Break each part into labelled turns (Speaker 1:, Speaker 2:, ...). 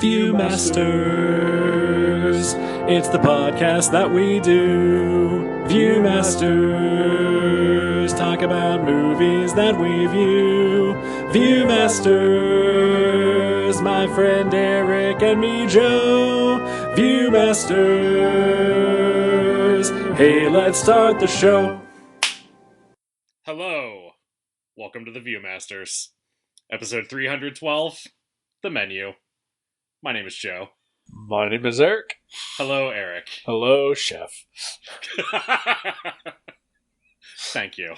Speaker 1: Viewmasters, it's the podcast that we do. Viewmasters, talk about movies that we view. Viewmasters, my friend Eric and me, Joe. Viewmasters, hey, let's start the show.
Speaker 2: Hello, welcome to the Viewmasters, episode 312, The Menu. My name is Joe.
Speaker 3: My name is Eric.
Speaker 2: Hello, Eric.
Speaker 3: Hello, Chef.
Speaker 2: Thank you.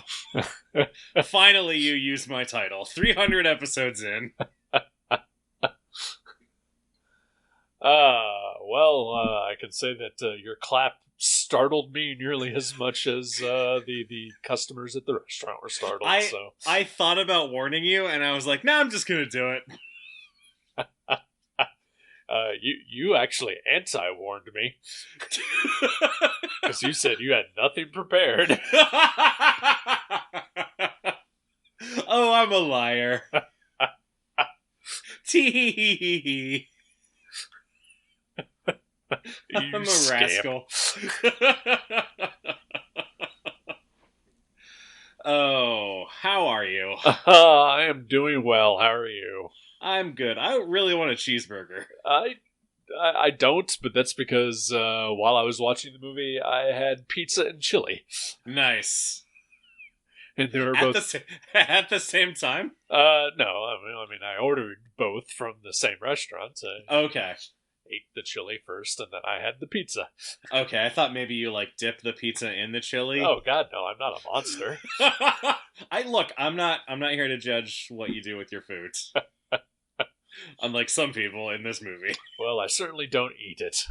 Speaker 2: Finally, you used my title. 300 episodes in.
Speaker 3: I can say that your clap startled me nearly as much as the customers at the restaurant were startled.
Speaker 2: I thought about warning you, and I was like, no, I'm just going to do it.
Speaker 3: You actually anti-warned me. Because you said you had nothing prepared.
Speaker 2: Oh, I'm a liar. Tee. I'm a rascal. Oh, how are you?
Speaker 3: I am doing well. How are you?
Speaker 2: I'm good. I really want a cheeseburger.
Speaker 3: I don't, but that's because while I was watching the movie, I had pizza and chili.
Speaker 2: Nice.
Speaker 3: And they were both
Speaker 2: at the same time.
Speaker 3: No, I mean, I ordered both from the same restaurant.
Speaker 2: Okay.
Speaker 3: Ate the chili first, and then I had the pizza.
Speaker 2: Okay, I thought maybe you dip the pizza in the chili.
Speaker 3: Oh God, no! I'm not a monster.
Speaker 2: I'm not here to judge what you do with your food. Unlike some people in this movie.
Speaker 3: Well, I certainly don't eat it.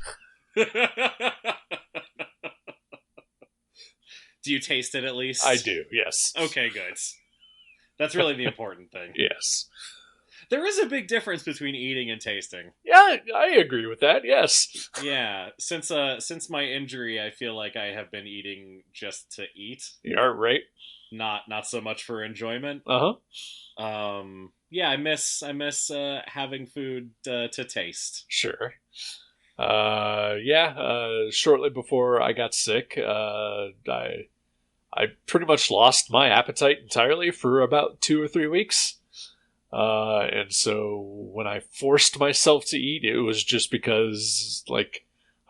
Speaker 2: Do you taste it at least?
Speaker 3: I do, yes.
Speaker 2: Okay, good. That's really the important thing.
Speaker 3: Yes.
Speaker 2: There is a big difference between eating and tasting.
Speaker 3: Yeah, I agree with that, yes.
Speaker 2: Yeah, since my injury, I feel like I have been eating just to eat.
Speaker 3: The heart rate?
Speaker 2: Not so much for enjoyment.
Speaker 3: Uh-huh.
Speaker 2: Yeah, I miss having food to taste.
Speaker 3: Sure. Shortly before I got sick, I pretty much lost my appetite entirely for about 2 or 3 weeks. And so when I forced myself to eat, it was just because,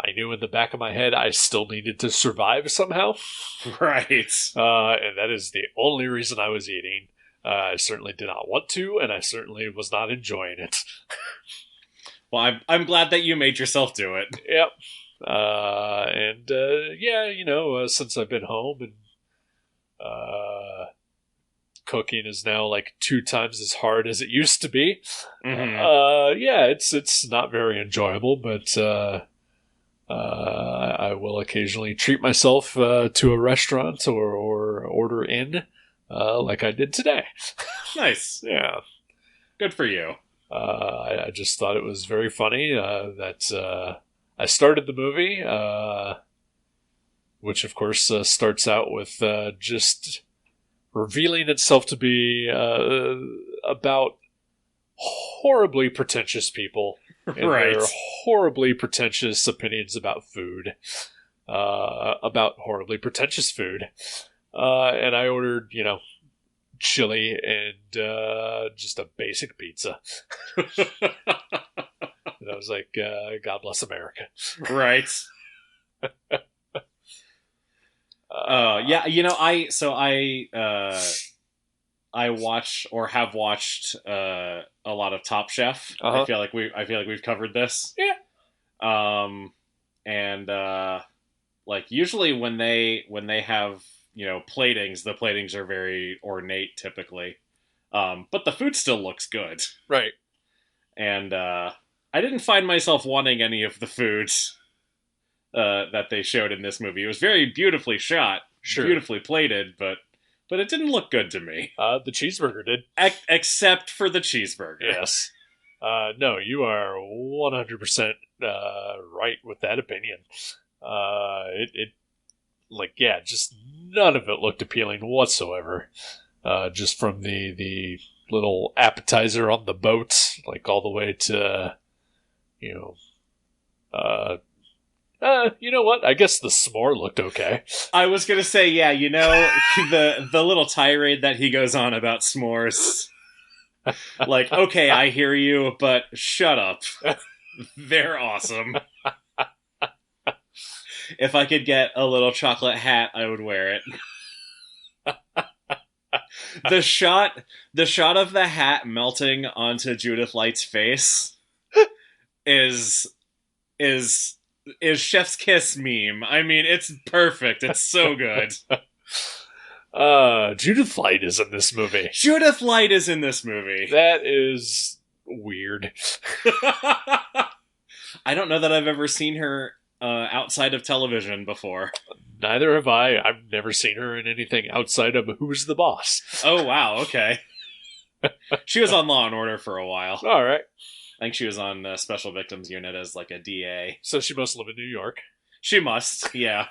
Speaker 3: I knew in the back of my head I still needed to survive somehow.
Speaker 2: Right.
Speaker 3: And that is the only reason I was eating. I certainly did not want to, and I certainly was not enjoying it.
Speaker 2: Well, I'm glad that you made yourself do it.
Speaker 3: Yep. Since I've been home and cooking is now 2 times as hard as it used to be.
Speaker 2: Mm-hmm.
Speaker 3: It's not very enjoyable, but I will occasionally treat myself to a restaurant or order in. Like I did today.
Speaker 2: Nice.
Speaker 3: Yeah.
Speaker 2: Good for you.
Speaker 3: I just thought it was very funny that I started the movie, which of course starts out with just revealing itself to be about horribly pretentious people and
Speaker 2: right.
Speaker 3: their horribly pretentious opinions about food. About horribly pretentious food. And I ordered, chili and just a basic pizza. And I was like, God bless America.
Speaker 2: Right. I watch or have watched a lot of Top Chef.
Speaker 3: Uh-huh.
Speaker 2: I feel like we've covered this.
Speaker 3: Yeah.
Speaker 2: Usually when they have platings, the platings are very ornate typically. But the food still looks good.
Speaker 3: Right.
Speaker 2: And I didn't find myself wanting any of the foods that they showed in this movie. It was very beautifully shot,
Speaker 3: sure.
Speaker 2: Beautifully plated, but it didn't look good to me.
Speaker 3: The cheeseburger did.
Speaker 2: Except for the cheeseburger.
Speaker 3: Yes. No, you are 100% right with that opinion. Just none of it looked appealing whatsoever. Just from the little appetizer on the boat, all the way to, you know what? I guess the s'more looked okay.
Speaker 2: I was gonna say, yeah, the little tirade that he goes on about s'mores. Like, okay, I hear you, but shut up. They're awesome. If I could get a little chocolate hat, I would wear it. The shot of the hat melting onto Judith Light's face is Chef's Kiss meme. I mean, it's perfect. It's so good.
Speaker 3: Judith Light is in this movie.
Speaker 2: Judith Light is in this movie.
Speaker 3: That is weird.
Speaker 2: I don't know that I've ever seen her outside of television before.
Speaker 3: Neither have I. I've never seen her in anything outside of Who's the Boss.
Speaker 2: Oh, wow. Okay. She was on Law and Order for a while.
Speaker 3: All right.
Speaker 2: I think she was on Special Victims Unit as like a DA.
Speaker 3: So she must live in New York.
Speaker 2: She must, yeah.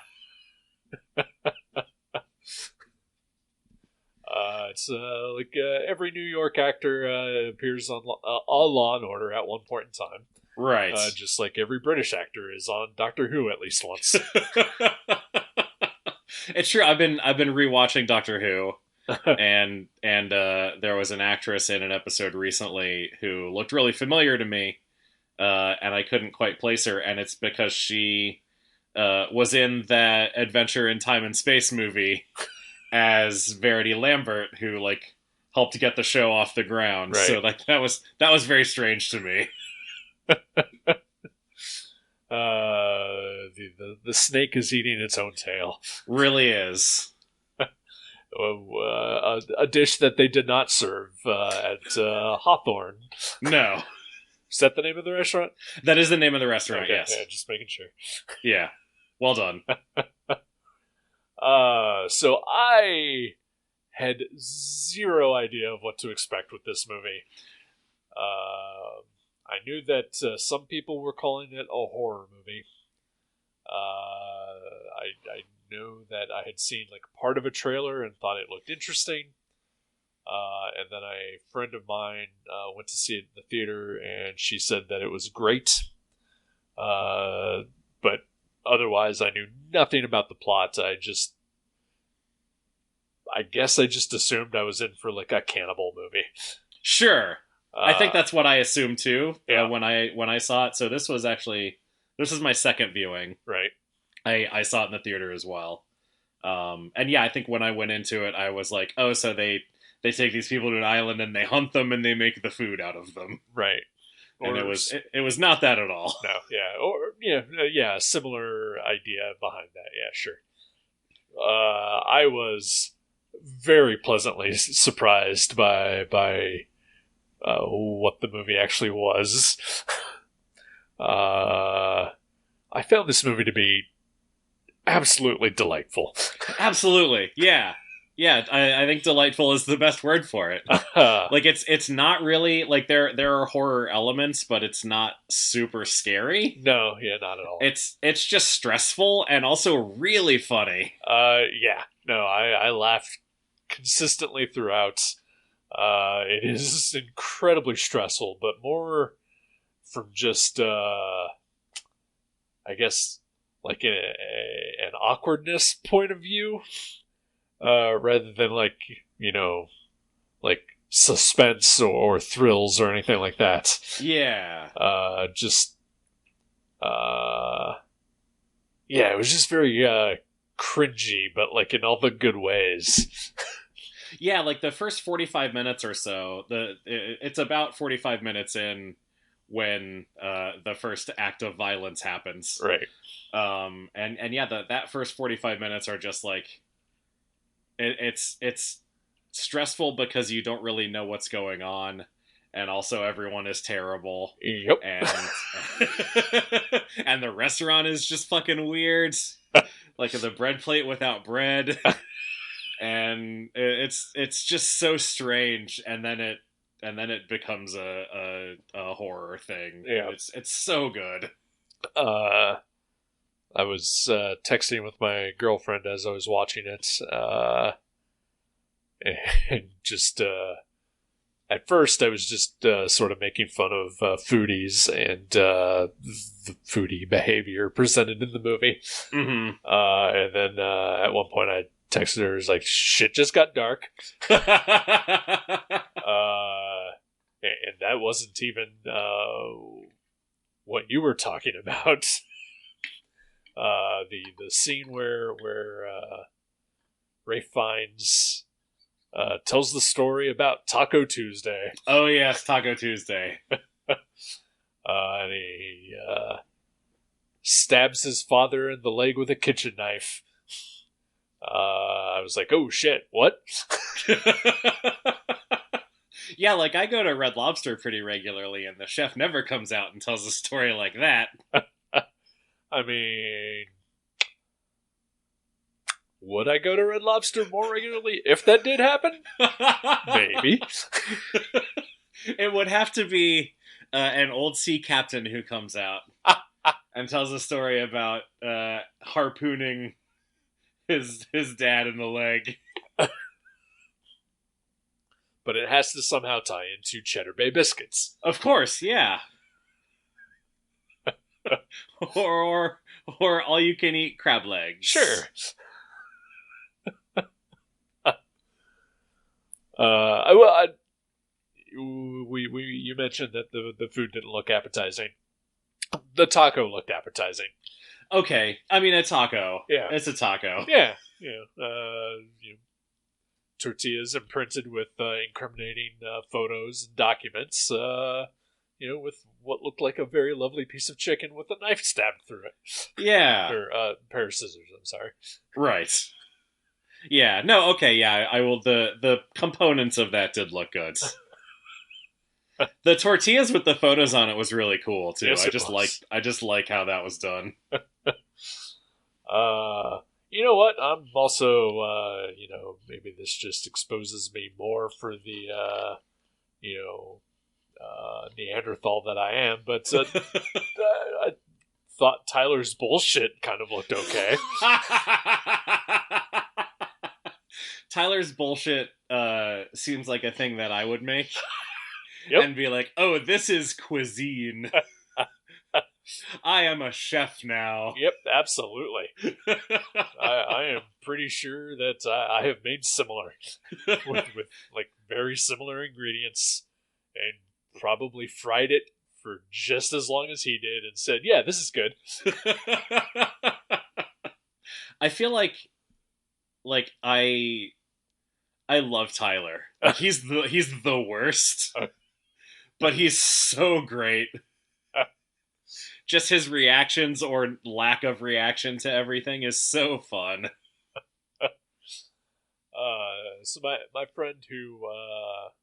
Speaker 3: It's like every New York actor appears on Law and Order at one point in time.
Speaker 2: Right.
Speaker 3: Just like every British actor is on Doctor Who at least once.
Speaker 2: It's true. I've been rewatching Doctor Who, and there was an actress in an episode recently who looked really familiar to me, and I couldn't quite place her, and it's because she was in that Adventure in Time and Space movie as Verity Lambert, who like helped get the show off the ground.
Speaker 3: Right.
Speaker 2: So like that was very strange to me.
Speaker 3: The snake is eating its own tail.
Speaker 2: Really is.
Speaker 3: A dish that they did not serve at Hawthorne.
Speaker 2: No.
Speaker 3: Is that the name of the restaurant?
Speaker 2: That is the name of the restaurant,
Speaker 3: okay,
Speaker 2: yes.
Speaker 3: Yeah, just making sure.
Speaker 2: Yeah. Well done.
Speaker 3: So I had zero idea of what to expect with this movie. I knew that some people were calling it a horror movie. I know that I had seen like part of a trailer and thought it looked interesting. And then a friend of mine went to see it in the theater, and she said that it was great. But otherwise, I knew nothing about the plot. I guess I just assumed I was in for like a cannibal movie.
Speaker 2: Sure. I think that's what I assumed too.
Speaker 3: Yeah.
Speaker 2: When I saw it. So this was my second viewing.
Speaker 3: Right.
Speaker 2: I saw it in the theater as well. And yeah, I think when I went into it, I was like, oh, so they take these people to an island and they hunt them and they make the food out of them.
Speaker 3: Right.
Speaker 2: And it was not that at all.
Speaker 3: No, yeah. Or yeah, similar idea behind that. Yeah, sure. I was very pleasantly surprised by what the movie actually was. I found this movie to be absolutely delightful.
Speaker 2: Absolutely, yeah. Yeah, I think delightful is the best word for it. Like it's not really like there are horror elements, but it's not super scary.
Speaker 3: No, yeah, not at all.
Speaker 2: It's just stressful and also really funny.
Speaker 3: Yeah. No, I laughed consistently throughout. It is incredibly stressful, but more from just I guess like an awkwardness point of view. Rather than like suspense or thrills or anything like that.
Speaker 2: Yeah.
Speaker 3: It was just very cringy, but like in all the good ways.
Speaker 2: Yeah, like the first 45 minutes or so, it's about 45 minutes in when the first act of violence happens.
Speaker 3: Right.
Speaker 2: And yeah, that first 45 minutes are just like it's stressful because you don't really know what's going on, and also everyone is terrible.
Speaker 3: Yep.
Speaker 2: And the restaurant is just fucking weird. Like the bread plate without bread. And it's just so strange, and then it becomes a horror thing.
Speaker 3: Yeah.
Speaker 2: It's so good.
Speaker 3: I was texting with my girlfriend as I was watching it, and just at first I was just sort of making fun of foodies and the foodie behavior presented in the movie.
Speaker 2: Mm-hmm.
Speaker 3: And then at one point I texted her, it was like, shit just got dark. And that wasn't even what you were talking about. The scene where Ray Fiennes tells the story about Taco Tuesday.
Speaker 2: Oh yes, Taco Tuesday.
Speaker 3: And he stabs his father in the leg with a kitchen knife. I was like, oh shit, what?
Speaker 2: Yeah, like I go to Red Lobster pretty regularly, and the chef never comes out and tells a story like that.
Speaker 3: I mean, would I go to Red Lobster more regularly if that did happen? Maybe.
Speaker 2: It would have to be an old sea captain who comes out and tells a story about harpooning his dad in the leg.
Speaker 3: But it has to somehow tie into Cheddar Bay biscuits.
Speaker 2: Of course, yeah. or all you can eat crab legs.
Speaker 3: Sure. You mentioned that the food didn't look appetizing. The taco looked appetizing.
Speaker 2: Okay, I mean a taco.
Speaker 3: Yeah,
Speaker 2: it's a taco.
Speaker 3: Yeah. Tortillas imprinted with incriminating photos and documents. With what looked like a very lovely piece of chicken with a knife stabbed through it.
Speaker 2: Yeah,
Speaker 3: or a pair of scissors. I'm sorry.
Speaker 2: Right. Yeah. No. Okay. Yeah. I will. The components of that did look good. The tortillas with the photos on it was really cool too.
Speaker 3: Yes,
Speaker 2: I just like how that was done.
Speaker 3: You know what? I'm also, maybe this just exposes me more for the, Neanderthal that I am, but I thought Tyler's bullshit kind of looked okay.
Speaker 2: Tyler's bullshit seems like a thing that I would make.
Speaker 3: Yep.
Speaker 2: And be like, oh, this is cuisine. I am a chef now.
Speaker 3: Yep, absolutely. I am pretty sure that I have made similar with like very similar ingredients and probably fried it for just as long as he did and said, yeah, this is good.
Speaker 2: I feel like I love Tyler. Like, he's the worst. But he's so great. Just his reactions or lack of reaction to everything is so fun.
Speaker 3: So my friend who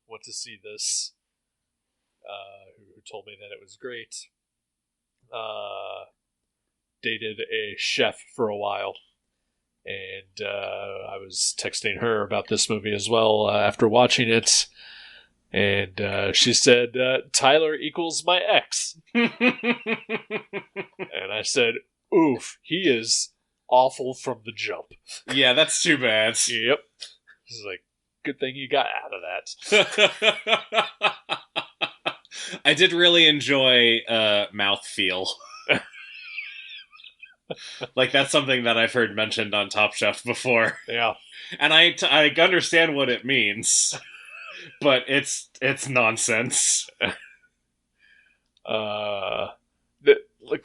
Speaker 3: went to see this, who told me that it was great, dated a chef for a while. And I was texting her about this movie as well after watching it. And she said, Tyler equals my ex. And I said, oof, he is awful from the jump.
Speaker 2: Yeah, that's too bad.
Speaker 3: Yep. It's like, good thing you got out of that.
Speaker 2: I did really enjoy mouthfeel. Like, that's something that I've heard mentioned on Top Chef before.
Speaker 3: Yeah.
Speaker 2: And I understand what it means. But it's nonsense.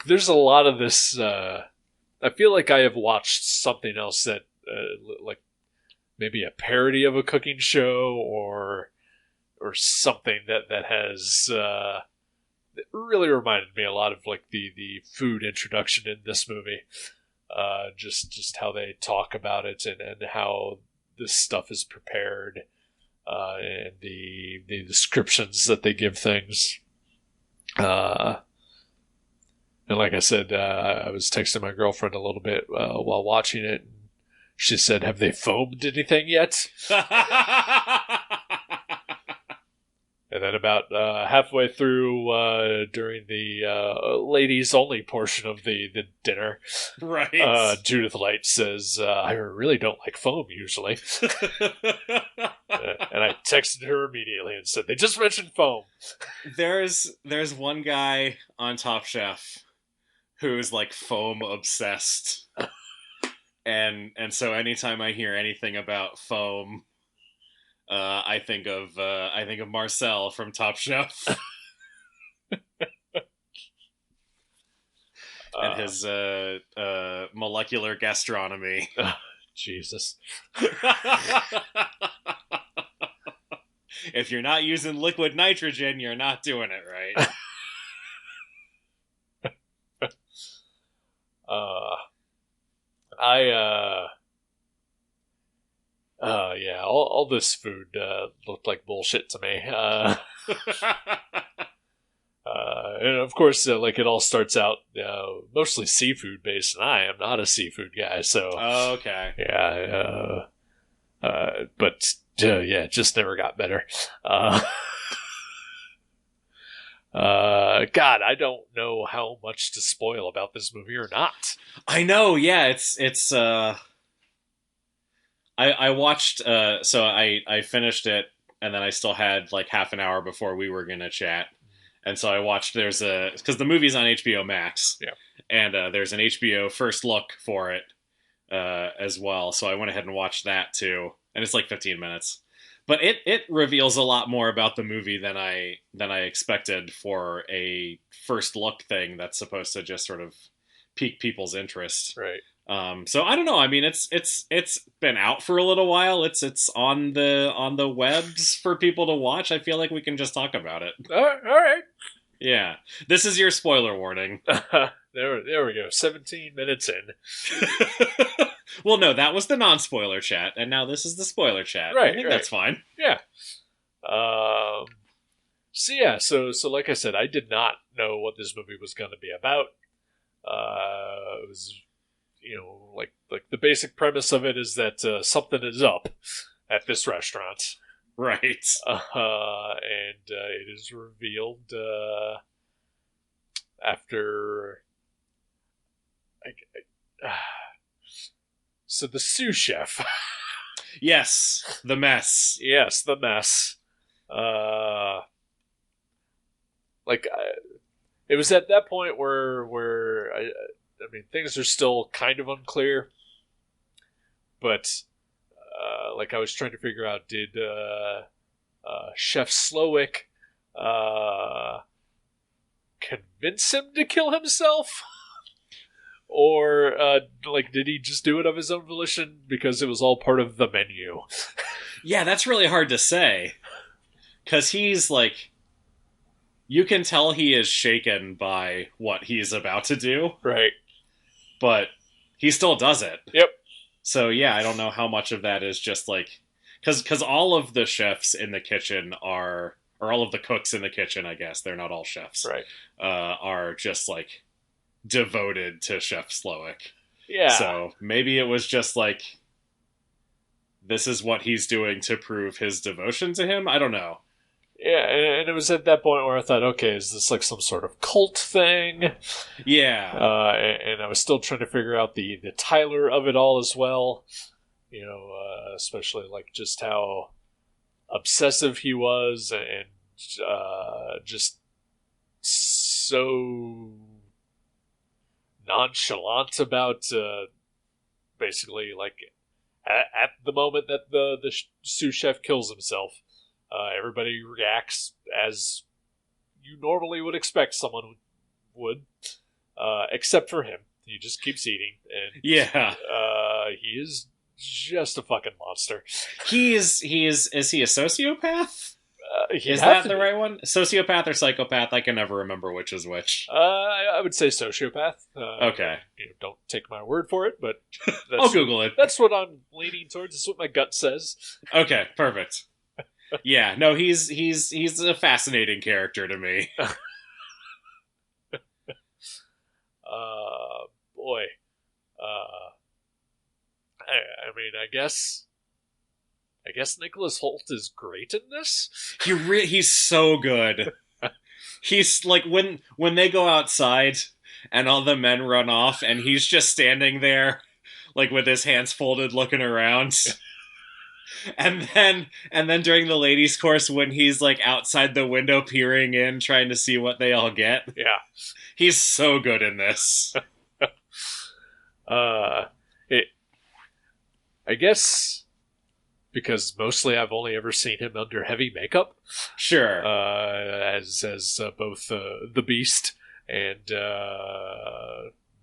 Speaker 3: There's a lot of this. I feel like I have watched something else that, like maybe a parody of a cooking show or something that has it really reminded me a lot of like the food introduction in this movie. Just how they talk about it and how this stuff is prepared. And the descriptions that they give things. And like I said, I was texting my girlfriend a little bit while watching it. And she said, have they foamed anything yet? And And then about halfway through, during the ladies only portion of the dinner,
Speaker 2: Right.
Speaker 3: Judith Light says, "I really don't like foam usually." And I texted her immediately and said, "They just mentioned foam."
Speaker 2: There's one guy on Top Chef who's like foam obsessed. And so anytime I hear anything about foam, I think of Marcel from Top Chef and his molecular gastronomy.
Speaker 3: Jesus.
Speaker 2: If you're not using liquid nitrogen, you're not doing it right.
Speaker 3: Yeah, all this food looked like bullshit to me. And of course, like it all starts out mostly seafood based, and I am not a seafood guy, so
Speaker 2: Okay.
Speaker 3: yeah. But yeah, it just never got better. God, I don't know how much to spoil about this movie or not.
Speaker 2: I know, yeah, it's I watched so I finished it, and then I still had like half an hour before we were gonna chat. And so I watched, because the movie's on HBO Max.
Speaker 3: Yeah.
Speaker 2: And there's an HBO first look for it as well. So I went ahead and watched that too. And it's like 15 minutes. But it reveals a lot more about the movie than I expected for a first look thing that's supposed to just sort of pique people's interest.
Speaker 3: Right.
Speaker 2: So I don't know. I mean, it's been out for a little while. It's on the webs for people to watch. I feel like we can just talk about it.
Speaker 3: All right.
Speaker 2: Yeah. This is your spoiler warning.
Speaker 3: There we go. 17 minutes in.
Speaker 2: Well, no, that was the non-spoiler chat, and now this is the spoiler chat.
Speaker 3: Right,
Speaker 2: I think
Speaker 3: right.
Speaker 2: that's fine.
Speaker 3: Yeah. So like I said, I did not know what this movie was going to be about. It was, like the basic premise of it is that something is up at this restaurant.
Speaker 2: Right.
Speaker 3: And it is revealed after. So the sous chef.
Speaker 2: Yes, the mess.
Speaker 3: Yes, the mess. It was at that point where I mean, things are still kind of unclear, but I was trying to figure out, did Chef Slowick convince him to kill himself? Or, did he just do it of his own volition because it was all part of the menu?
Speaker 2: Yeah, that's really hard to say. Because he's, you can tell he is shaken by what he's about to do.
Speaker 3: Right.
Speaker 2: But he still does it.
Speaker 3: Yep.
Speaker 2: So, yeah, I don't know how much of that is just, Because all of the chefs in the kitchen or all of the cooks in the kitchen, I guess, they're not all chefs.
Speaker 3: Right.
Speaker 2: Are just, devoted to Chef Slowick.
Speaker 3: Yeah.
Speaker 2: So maybe it was just this is what he's doing to prove his devotion to him. I don't know.
Speaker 3: Yeah, and it was at that point where I thought, okay, is this some sort of cult thing?
Speaker 2: Yeah.
Speaker 3: And I was still trying to figure out the Tyler of it all as well. Especially just how obsessive he was and just so nonchalant about basically at the moment that the sous chef kills himself, everybody reacts as you normally would expect someone would, except for him. He just keeps eating, and
Speaker 2: yeah,
Speaker 3: he is just a fucking monster.
Speaker 2: Is he a sociopath? Is that the right one? Sociopath or psychopath? I can never remember which is which.
Speaker 3: I would say sociopath.
Speaker 2: Okay.
Speaker 3: Don't take my word for it, but
Speaker 2: I'll Google it.
Speaker 3: That's what I'm leaning towards. That's what my gut says.
Speaker 2: Okay, perfect. Yeah, no, he's a fascinating character to me.
Speaker 3: Boy. I mean, I guess I guess Nicholas Hoult is great in this.
Speaker 2: He's so good. He's like when they go outside and all the men run off and he's just standing there like with his hands folded looking around. And then during the ladies' course when he's like outside the window peering in trying to see what they all get.
Speaker 3: Yeah.
Speaker 2: He's so good in this.
Speaker 3: I guess because mostly I've only ever seen him under heavy makeup.
Speaker 2: Sure.
Speaker 3: As both the Beast and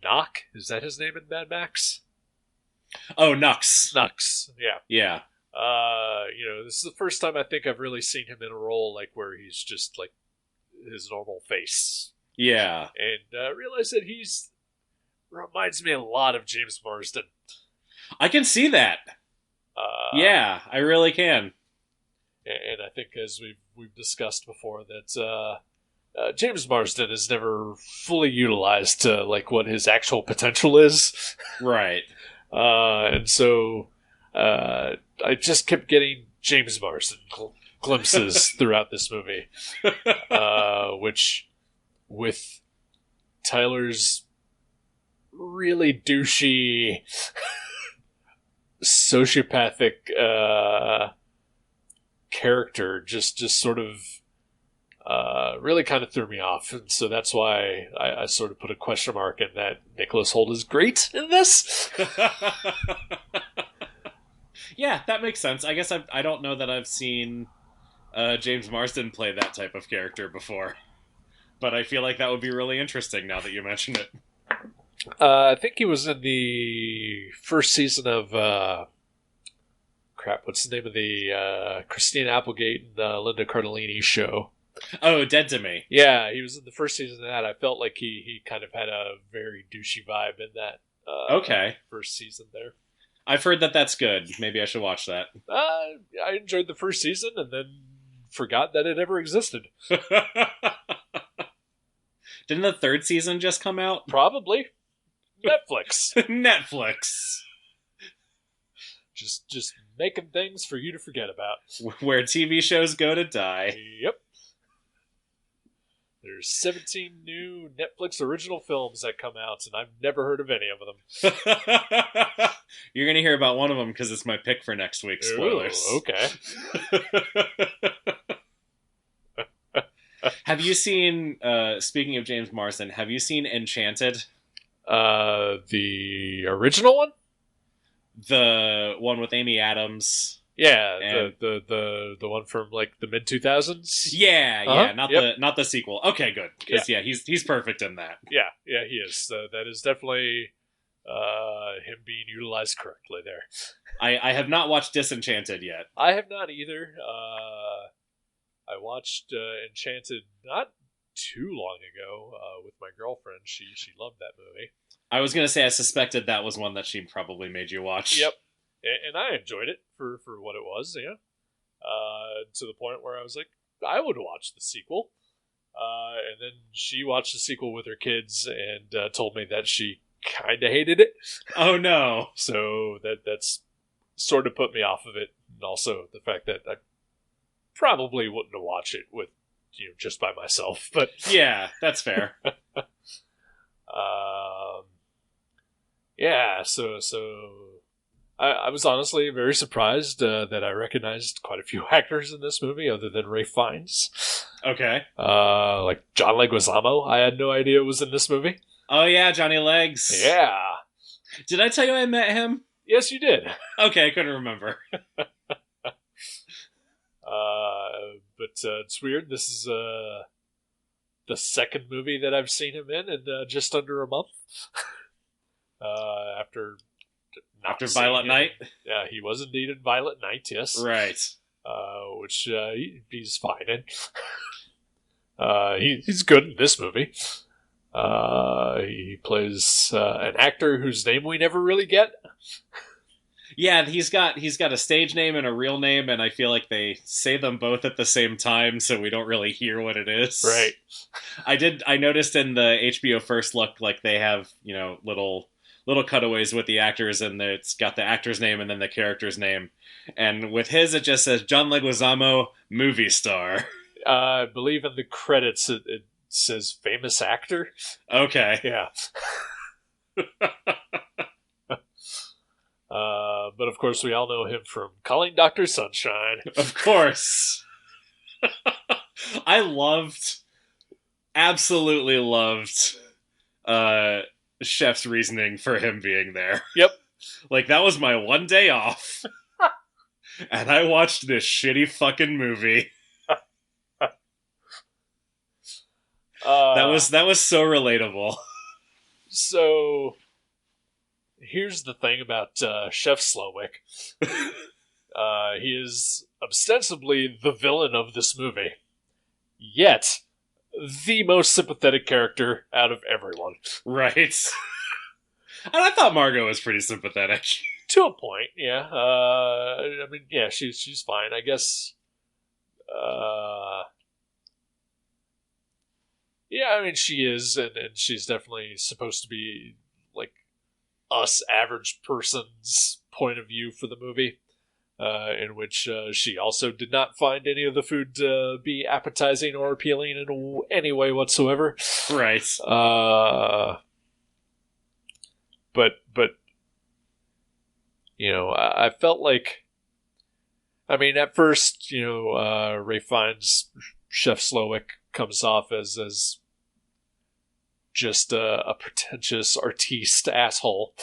Speaker 3: Knock. Is that his name in Mad Max?
Speaker 2: Oh, Nux.
Speaker 3: Yeah.
Speaker 2: Yeah.
Speaker 3: This is the first time I think I've really seen him in a role like where he's just like his normal face.
Speaker 2: Yeah.
Speaker 3: And realize that reminds me a lot of James Marsden.
Speaker 2: I can see that. Yeah, I really can.
Speaker 3: And I think as we've discussed before that James Marsden is never fully utilized to like what his actual potential is.
Speaker 2: Right.
Speaker 3: And so I just kept getting James Marsden glimpses throughout this movie, which with Tyler's really douchey, sociopathic character just sort of really kind of threw me off, and so that's why I sort of put a question mark in that Nicholas Hoult is great in this.
Speaker 2: Yeah, that makes sense. I guess I don't know that I've seen James Marsden play that type of character before, but I feel like that would be really interesting now that you mention it.
Speaker 3: I think he was in the first season of what's the name of the Christina Applegate and Linda Cardellini show?
Speaker 2: Oh, Dead to Me.
Speaker 3: Yeah, he was in the first season of that. I felt like he kind of had a very douchey vibe in that first season there.
Speaker 2: I've heard that that's good. Maybe I should watch that.
Speaker 3: I enjoyed the first season and then forgot that it ever existed.
Speaker 2: Didn't the third season just come out?
Speaker 3: Probably. Netflix.
Speaker 2: Netflix.
Speaker 3: Just making things for you to forget about.
Speaker 2: Where TV shows go to die.
Speaker 3: Yep. There's 17 new Netflix original films that come out, and I've never heard of any of them.
Speaker 2: You're going to hear about one of them because it's my pick for next week. Spoilers.
Speaker 3: Ooh, okay.
Speaker 2: Have you seen, speaking of James Marsden, have you seen Enchanted?
Speaker 3: The original one?
Speaker 2: The one with Amy Adams.
Speaker 3: Yeah,
Speaker 2: and
Speaker 3: the one from like the mid 2000s.
Speaker 2: Yeah,
Speaker 3: Uh-huh.
Speaker 2: not the sequel. Okay, good. Because he's perfect in that.
Speaker 3: Yeah, he is. That is definitely him being utilized correctly there.
Speaker 2: I have not watched Disenchanted yet.
Speaker 3: I have not either. I watched Enchanted not too long ago with my girlfriend. She loved that movie.
Speaker 2: I was going to say I suspected that was one that she probably made you watch.
Speaker 3: Yep. And I enjoyed it for what it was, yeah. To the point where I was like, I would watch the sequel. And then she watched the sequel with her kids and told me that she kind of hated it.
Speaker 2: Oh, no.
Speaker 3: So that's sort of put me off of it. And also the fact that I probably wouldn't have watched it with just by myself. But
Speaker 2: yeah, that's fair.
Speaker 3: Yeah, so I was honestly very surprised that I recognized quite a few actors in this movie other than Ralph Fiennes.
Speaker 2: Okay.
Speaker 3: Like John Leguizamo, I had no idea was in this movie.
Speaker 2: Oh yeah, Johnny Legs.
Speaker 3: Yeah.
Speaker 2: Did I tell you I met him?
Speaker 3: Yes, you did.
Speaker 2: Okay, I couldn't remember.
Speaker 3: But it's weird. This is the second movie that I've seen him in just under a month. After
Speaker 2: Violent Night?
Speaker 3: Yeah, he was indeed in Violent Night, yes.
Speaker 2: Right.
Speaker 3: Which he's fine in. He's good in this movie. He plays an actor whose name we never really get.
Speaker 2: Yeah, he's got a stage name and a real name, and I feel like they say them both at the same time, so we don't really hear what it is.
Speaker 3: Right.
Speaker 2: I noticed in the HBO First Look, like they have, little little cutaways with the actors, and it's got the actor's name and then the character's name. And with his, it just says John Leguizamo, movie star.
Speaker 3: I believe in the credits it says famous actor.
Speaker 2: Okay.
Speaker 3: Yeah. But of course, we all know him from Calling Dr. Sunshine.
Speaker 2: Of course. Absolutely loved Chef's reasoning for him being there.
Speaker 3: Yep.
Speaker 2: Like, that was my one day off. And I watched this shitty fucking movie. That was so relatable.
Speaker 3: So, here's the thing about Chef Slowick. He is ostensibly the villain of this movie. Yet, the most sympathetic character out of everyone.
Speaker 2: Right. And I thought Margot was pretty sympathetic.
Speaker 3: To a point, yeah. I mean, yeah, she's fine. I guess. Yeah, I mean, she is, and she's definitely supposed to be like us average person's point of view for the movie, in which she also did not find any of the food to be appetizing or appealing in any way whatsoever.
Speaker 2: Right.
Speaker 3: But you know, I felt like, I mean, at first, you know, Ray Fiennes, Chef Slowick, comes off as just a pretentious artiste asshole,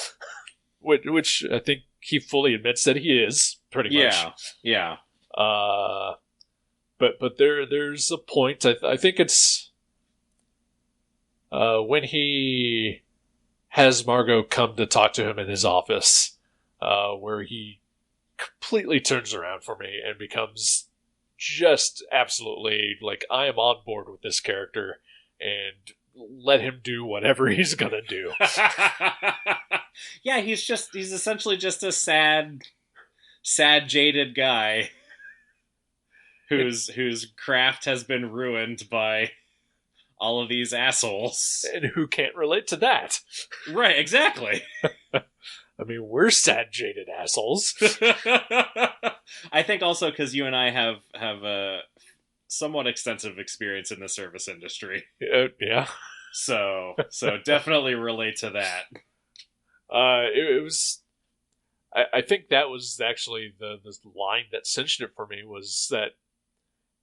Speaker 3: which I think he fully admits that he is, pretty much.
Speaker 2: Yeah.
Speaker 3: But there's a point. I think it's when he has Margot come to talk to him in his office, where he completely turns around for me and becomes just absolutely like, I am on board with this character and let him do whatever he's gonna do.
Speaker 2: Yeah, he's essentially just a sad jaded guy whose craft has been ruined by all of these assholes.
Speaker 3: And who can't relate to that?
Speaker 2: Right, exactly.
Speaker 3: I mean, we're sad, jaded assholes.
Speaker 2: I think also because you and I have a somewhat extensive experience in the service industry.
Speaker 3: Yeah.
Speaker 2: So definitely relate to that.
Speaker 3: It was... I think that was actually the line that cinched it for me, was that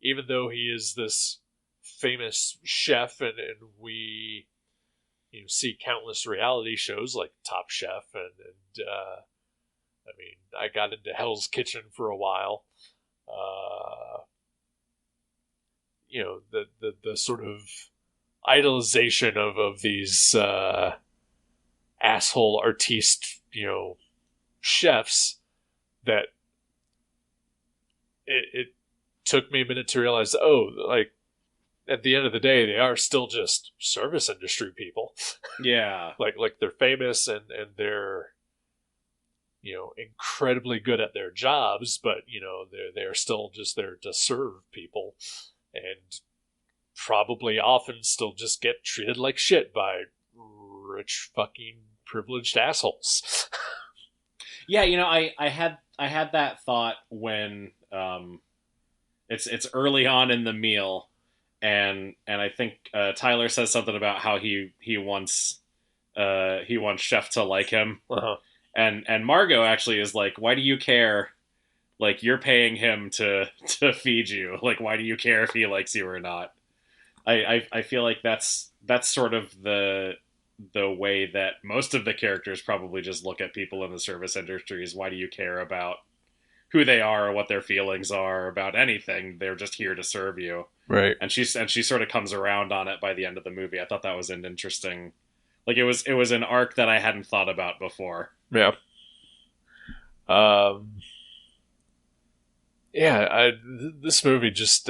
Speaker 3: even though he is this famous chef and we see countless reality shows like Top Chef and I mean, I got into Hell's Kitchen for a while. You know, the sort of idolization of these asshole artiste, you know, chefs, that it took me a minute to realize, oh, like, at the end of the day, they are still just service industry people.
Speaker 2: Yeah.
Speaker 3: like they're famous and they're, you know, incredibly good at their jobs, but, you know, they're still just there to serve people, and probably often still just get treated like shit by rich fucking privileged assholes.
Speaker 2: Yeah, you know, I had that thought when it's early on in the meal, and I think Tyler says something about how he wants Chef to like him.
Speaker 3: Uh-huh.
Speaker 2: And Margot actually is like, why do you care? Like, you're paying him to feed you. Like, why do you care if he likes you or not? I feel like that's sort of the way that most of the characters probably just look at people in the service industry is, why do you care about who they are or what their feelings are about anything? They're just here to serve you.
Speaker 3: Right.
Speaker 2: And she sort of comes around on it by the end of the movie. I thought that was an interesting, like, it was an arc that I hadn't thought about before.
Speaker 3: Yeah. This movie just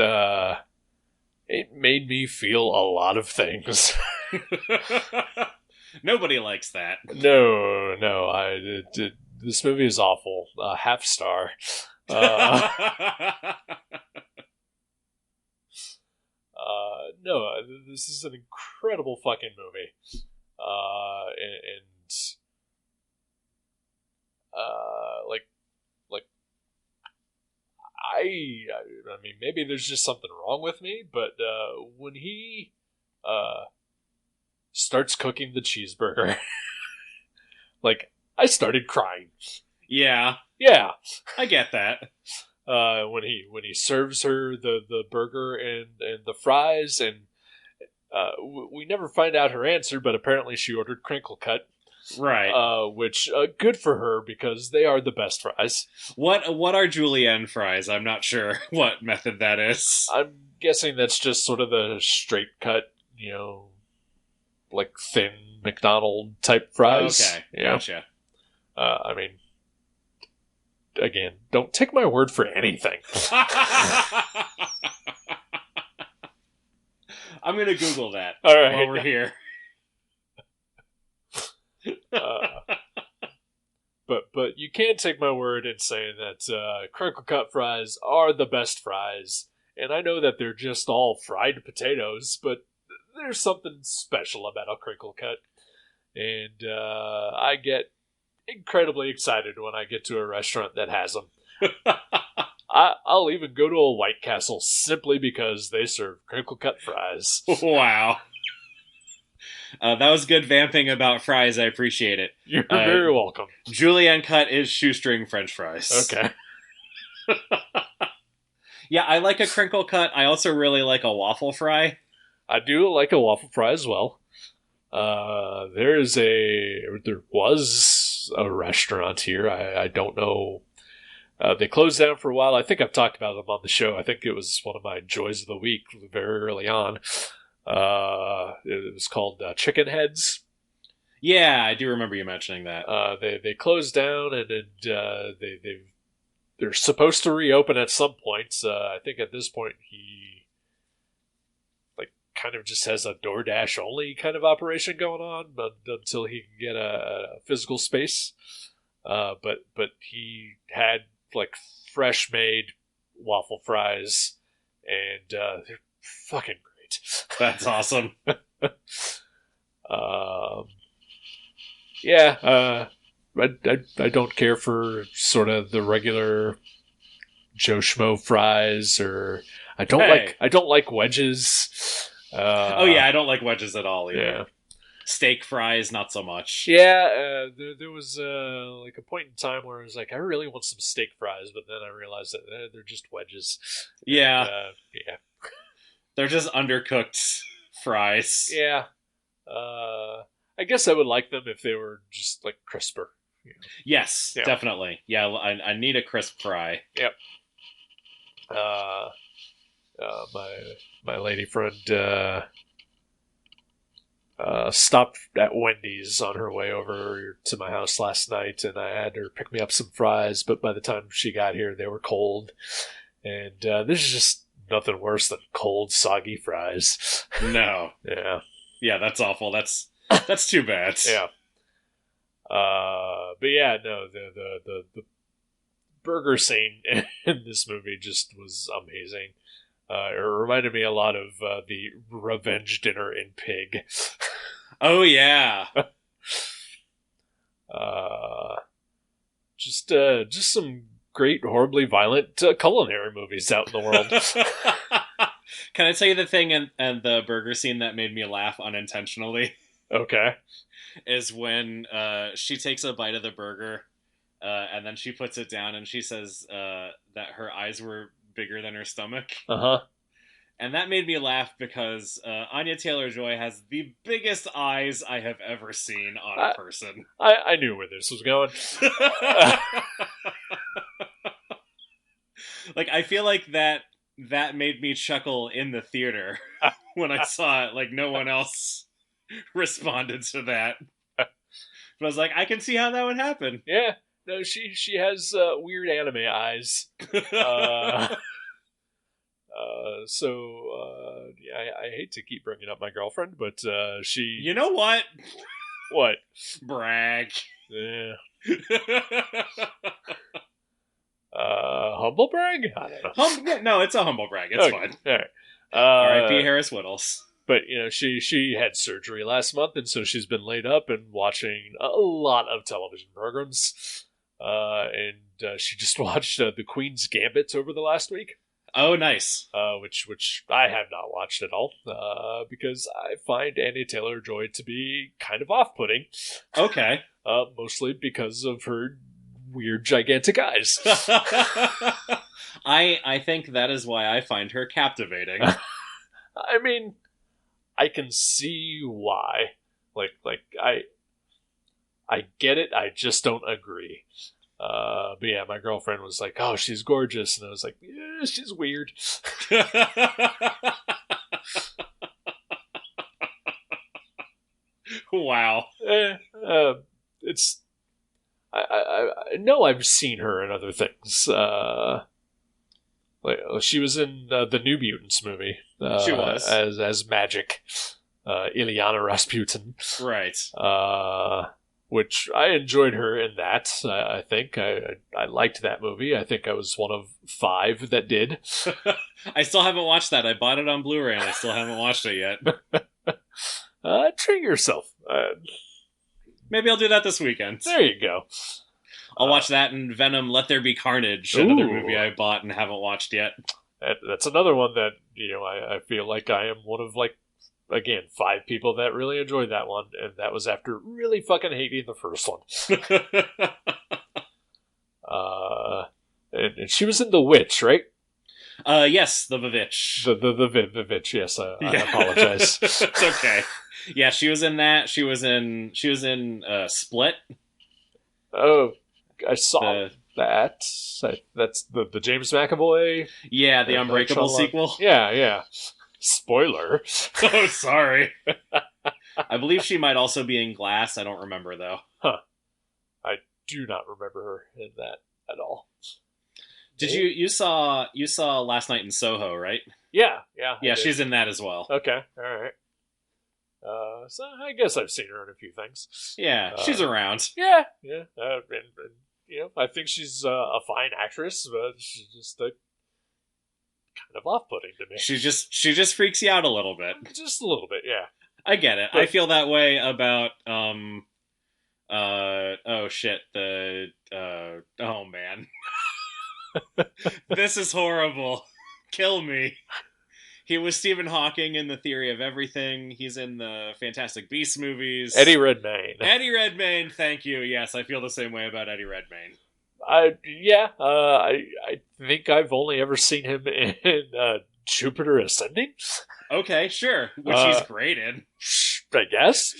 Speaker 3: it made me feel a lot of things.
Speaker 2: Nobody likes that.
Speaker 3: No, this movie is awful. Half star. No, this is an incredible fucking movie. And I mean, maybe there's just something wrong with me, but when he starts cooking the cheeseburger, like, I started crying.
Speaker 2: Yeah,
Speaker 3: Yeah.
Speaker 2: I get that.
Speaker 3: When he serves her the burger and the fries, and we never find out her answer, but apparently she ordered crinkle cut.
Speaker 2: Right.
Speaker 3: Which good for her, because they are the best fries.
Speaker 2: What are julienne fries? I'm not sure what method that is.
Speaker 3: I'm guessing that's just sort of the straight cut, like thin McDonald type fries.
Speaker 2: Okay, gotcha.
Speaker 3: I mean, again, don't take my word for anything.
Speaker 2: I'm gonna Google that
Speaker 3: All right.
Speaker 2: while we're here.
Speaker 3: But you can take my word in saying that crinkle cut fries are the best fries, and I know that they're just all fried potatoes, but there's something special about a crinkle cut, and I get incredibly excited when I get to a restaurant that has them. I'll even go to a White Castle simply because they serve crinkle cut fries.
Speaker 2: Wow. That was good vamping about fries. I appreciate it.
Speaker 3: You're very welcome.
Speaker 2: Julienne cut is shoestring French fries.
Speaker 3: Okay.
Speaker 2: Yeah, I like a crinkle cut. I also really like a waffle fry.
Speaker 3: I do like a waffle fry as well. There was a restaurant here. I don't know. They closed down for a while. I think I've talked about them on the show. I think it was one of my joys of the week very early on. It was called Chicken Heads.
Speaker 2: Yeah, I do remember you mentioning that.
Speaker 3: They closed down, and they're supposed to reopen at some point. I think at this point he kind of just has a DoorDash only kind of operation going on, but until he can get a physical space. But he had like fresh made waffle fries, and they're fucking great.
Speaker 2: That's awesome.
Speaker 3: Yeah, I don't care for sort of the regular Joe Schmo fries, or I don't like wedges.
Speaker 2: I don't like wedges at all either.
Speaker 3: Yeah.
Speaker 2: Steak fries, not so much.
Speaker 3: Yeah, there was like a point in time where I was like, I really want some steak fries, but then I realized that they're just wedges.
Speaker 2: Yeah.
Speaker 3: And, yeah.
Speaker 2: They're just undercooked fries.
Speaker 3: Yeah. I guess I would like them if they were just like crisper.
Speaker 2: Yes,
Speaker 3: Yeah.
Speaker 2: definitely. Yeah, I need a crisp fry.
Speaker 3: Yep. My lady friend stopped at Wendy's on her way over to my house last night, and I had her pick me up some fries, but by the time she got here, they were cold. And this is just nothing worse than cold, soggy fries.
Speaker 2: No.
Speaker 3: Yeah.
Speaker 2: Yeah, that's awful. That's too bad.
Speaker 3: Yeah. But yeah, no, the burger scene in this movie just was amazing. It reminded me a lot of the revenge dinner in Pig.
Speaker 2: Oh yeah.
Speaker 3: Just some great, horribly violent culinary movies out in the world.
Speaker 2: Can I tell you the thing and the burger scene that made me laugh unintentionally?
Speaker 3: Okay.
Speaker 2: Is when she takes a bite of the burger and then she puts it down and she says that her eyes were bigger than her stomach.
Speaker 3: Uh-huh.
Speaker 2: And that made me laugh because Anya Taylor-Joy has the biggest eyes I have ever seen on a person.
Speaker 3: I knew where this was going.
Speaker 2: Like, I feel like that made me chuckle in the theater when I saw it. Like, no one else responded to that. But I was like, I can see how that would happen.
Speaker 3: Yeah. No, she has weird anime eyes. I hate to keep bringing up my girlfriend, but she...
Speaker 2: You know what?
Speaker 3: What?
Speaker 2: Brag.
Speaker 3: Yeah. Humble brag? I don't know.
Speaker 2: No, it's a humble brag. It's fine.
Speaker 3: All right.
Speaker 2: R.I.P. Harris Whittles.
Speaker 3: But, she had surgery last month, and so she's been laid up and watching a lot of television programs. And she just watched The Queen's Gambit over the last week.
Speaker 2: Oh, nice.
Speaker 3: which I have not watched at all, because I find Anya Taylor-Joy to be kind of off-putting.
Speaker 2: Okay.
Speaker 3: Mostly because of her weird, gigantic eyes.
Speaker 2: I think that is why I find her captivating.
Speaker 3: I mean, I can see why. I get it. I just don't agree. But yeah, my girlfriend was like, "Oh, she's gorgeous," and I was like, "Yeah, she's weird."
Speaker 2: Wow.
Speaker 3: It's. I know I've seen her in other things. She was in the New Mutants movie.
Speaker 2: She was
Speaker 3: as Magic, Ilyana Rasputin.
Speaker 2: Right.
Speaker 3: Which I enjoyed her in that. I think I liked that movie. I think I was one of 5 that did.
Speaker 2: I still haven't watched that. I bought it on Blu-ray and I still haven't watched it yet.
Speaker 3: Treat yourself.
Speaker 2: Maybe I'll do that this weekend.
Speaker 3: There you go.
Speaker 2: I'll watch that and Venom: Let There Be Carnage, another movie I bought and haven't watched yet.
Speaker 3: That's another one that I feel like I am one of again 5 people that really enjoyed that one, and that was after really fucking hating the first one. And she was in The Witch, right?
Speaker 2: Yes, the Vivitch.
Speaker 3: The Witch. Yes, I apologize.
Speaker 2: It's okay. Yeah, she was in that. She was in Split.
Speaker 3: Oh, I saw that. That's the James McAvoy.
Speaker 2: Yeah, the Unbreakable sequel.
Speaker 3: Yeah. Spoiler.
Speaker 2: Oh, sorry. I believe she might also be in Glass. I don't remember though.
Speaker 3: Huh. I do not remember her in that at all.
Speaker 2: Did you saw Last Night in Soho, right?
Speaker 3: Yeah.
Speaker 2: Yeah, she's in that as well.
Speaker 3: Okay, all right. So I guess I've seen her in a few things.
Speaker 2: Yeah, she's around.
Speaker 3: Yeah. And I think she's a fine actress, but she's just kind of off-putting to me.
Speaker 2: She just freaks you out a little bit.
Speaker 3: Just a little bit, yeah.
Speaker 2: I get it.
Speaker 3: But
Speaker 2: I feel that way about oh man. This is horrible. Kill me. He was Stephen Hawking in The Theory of Everything. He's in the Fantastic Beasts movies.
Speaker 3: Eddie Redmayne.
Speaker 2: Eddie Redmayne, thank you. Yes, I feel the same way about Eddie Redmayne.
Speaker 3: I think I've only ever seen him in Jupiter Ascending.
Speaker 2: Okay, sure. Which he's great in.
Speaker 3: I guess.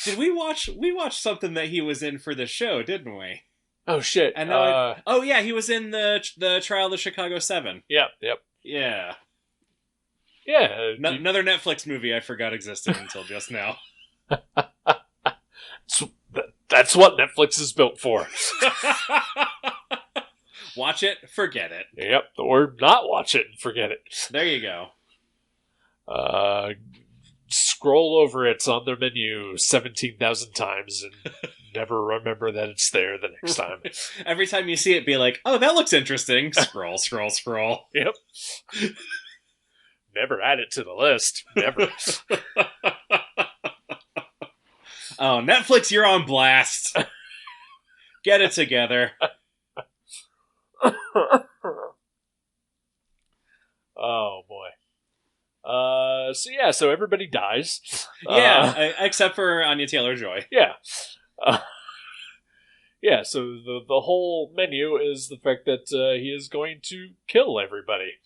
Speaker 2: Did we watched something that he was in for the show, didn't we?
Speaker 3: Oh shit!
Speaker 2: And yeah, he was in the Trial of the Chicago 7.
Speaker 3: Yep.
Speaker 2: Yeah.
Speaker 3: Yeah.
Speaker 2: Another Netflix movie I forgot existed until just now.
Speaker 3: That's what Netflix is built for.
Speaker 2: Watch it, forget it.
Speaker 3: Yep, or not watch it and forget it.
Speaker 2: There you go.
Speaker 3: Scroll over it on their menu 17,000 times and never remember that it's there the next time.
Speaker 2: Every time you see it, be like, oh, that looks interesting. Scroll.
Speaker 3: Yep. Never add it to the list. Never.
Speaker 2: Oh, Netflix, you're on blast. Get it together.
Speaker 3: Oh, boy. So everybody dies.
Speaker 2: Yeah, except for Anya Taylor-Joy.
Speaker 3: Yeah. So the whole menu is the fact that he is going to kill everybody,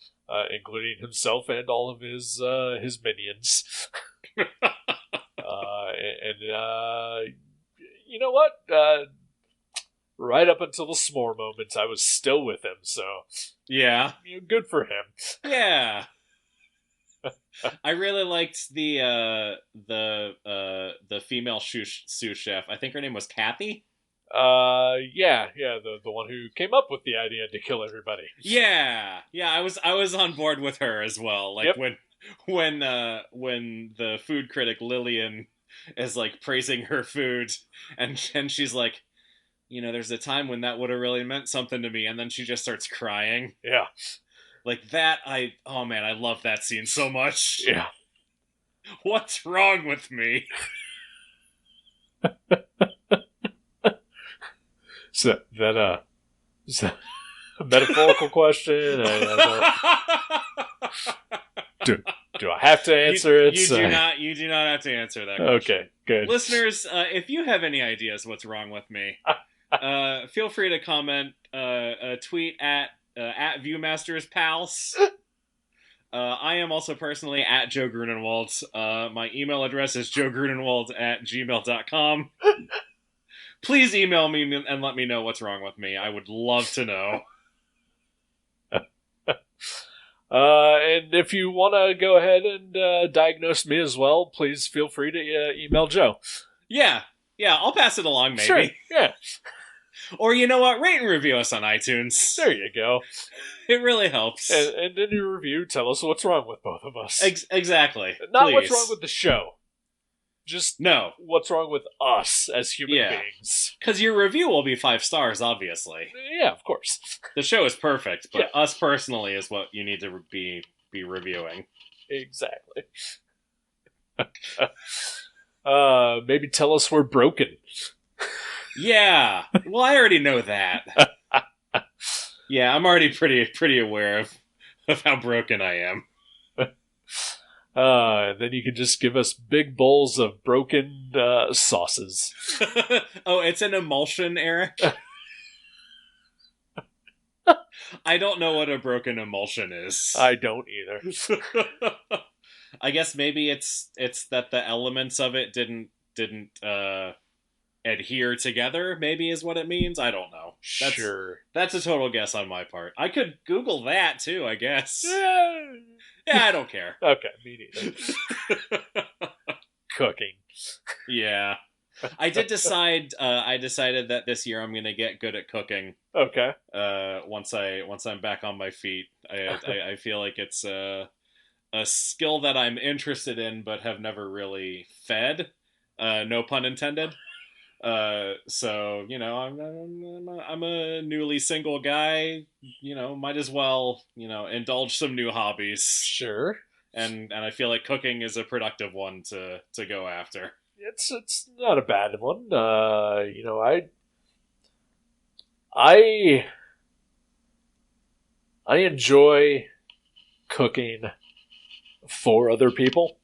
Speaker 3: including himself and all of his minions. You know what? Right up until the s'more moment, I was still with him, so...
Speaker 2: Yeah.
Speaker 3: Good for him. Yeah.
Speaker 2: I really liked the female sous chef. I think her name was Kathy.
Speaker 3: The one who came up with the idea to kill everybody.
Speaker 2: Yeah. I was on board with her as well. Like,
Speaker 3: yep.
Speaker 2: when the food critic Lillian is like praising her food, and she's like, there's a time when that would have really meant something to me, and then she just starts crying.
Speaker 3: Yeah.
Speaker 2: Like that, I love that scene so much.
Speaker 3: Yeah.
Speaker 2: What's wrong with me?
Speaker 3: Is that a metaphorical question? Do I have to answer it?
Speaker 2: You do not have to answer that question.
Speaker 3: Okay, good.
Speaker 2: Listeners, if you have any ideas what's wrong with me, feel free to comment, tweet at ViewmastersPals. I am also personally at Joe Grunenwald. My email address is joegrunenwald@gmail.com. Please email me and let me know what's wrong with me. I would love to know.
Speaker 3: And if you want to go ahead and diagnose me as well, please feel free to email Joe.
Speaker 2: Yeah, I'll pass it along, maybe.
Speaker 3: Sure, yeah.
Speaker 2: Or you know what? Rate and review us on iTunes.
Speaker 3: There you go.
Speaker 2: It really helps.
Speaker 3: And in your review, tell us what's wrong with both of us.
Speaker 2: Exactly.
Speaker 3: Not
Speaker 2: Please.
Speaker 3: what's wrong with the show. Just what's wrong with us as human beings.
Speaker 2: Because your review will be 5 stars, obviously.
Speaker 3: Yeah, of course.
Speaker 2: The show is perfect, but us personally is what you need to be reviewing.
Speaker 3: Exactly. Maybe tell us we're broken.
Speaker 2: Yeah. Well, I already know that. Yeah, I'm already pretty aware of how broken I am.
Speaker 3: Then you can just give us big bowls of broken sauces.
Speaker 2: Oh, it's an emulsion, Eric? I don't know what a broken emulsion is.
Speaker 3: I don't either.
Speaker 2: I guess maybe it's that the elements of it didn't adhere together, maybe is what it means. I don't know.
Speaker 3: Sure.
Speaker 2: That's a total guess on my part. I could Google that too, I guess.
Speaker 3: Yeah,
Speaker 2: I don't care.
Speaker 3: Okay, me neither. Cooking.
Speaker 2: Yeah. I decided that this year I'm going to get good at cooking.
Speaker 3: Okay.
Speaker 2: Once I'm back on my feet. I feel like it's a skill that I'm interested in but have never really fed. No pun intended. So, you know, I'm a newly single guy, you know, might as well, you know, indulge some new hobbies.
Speaker 3: Sure.
Speaker 2: And I feel like cooking is a productive one to go after.
Speaker 3: It's not a bad one. You know, I enjoy cooking for other people.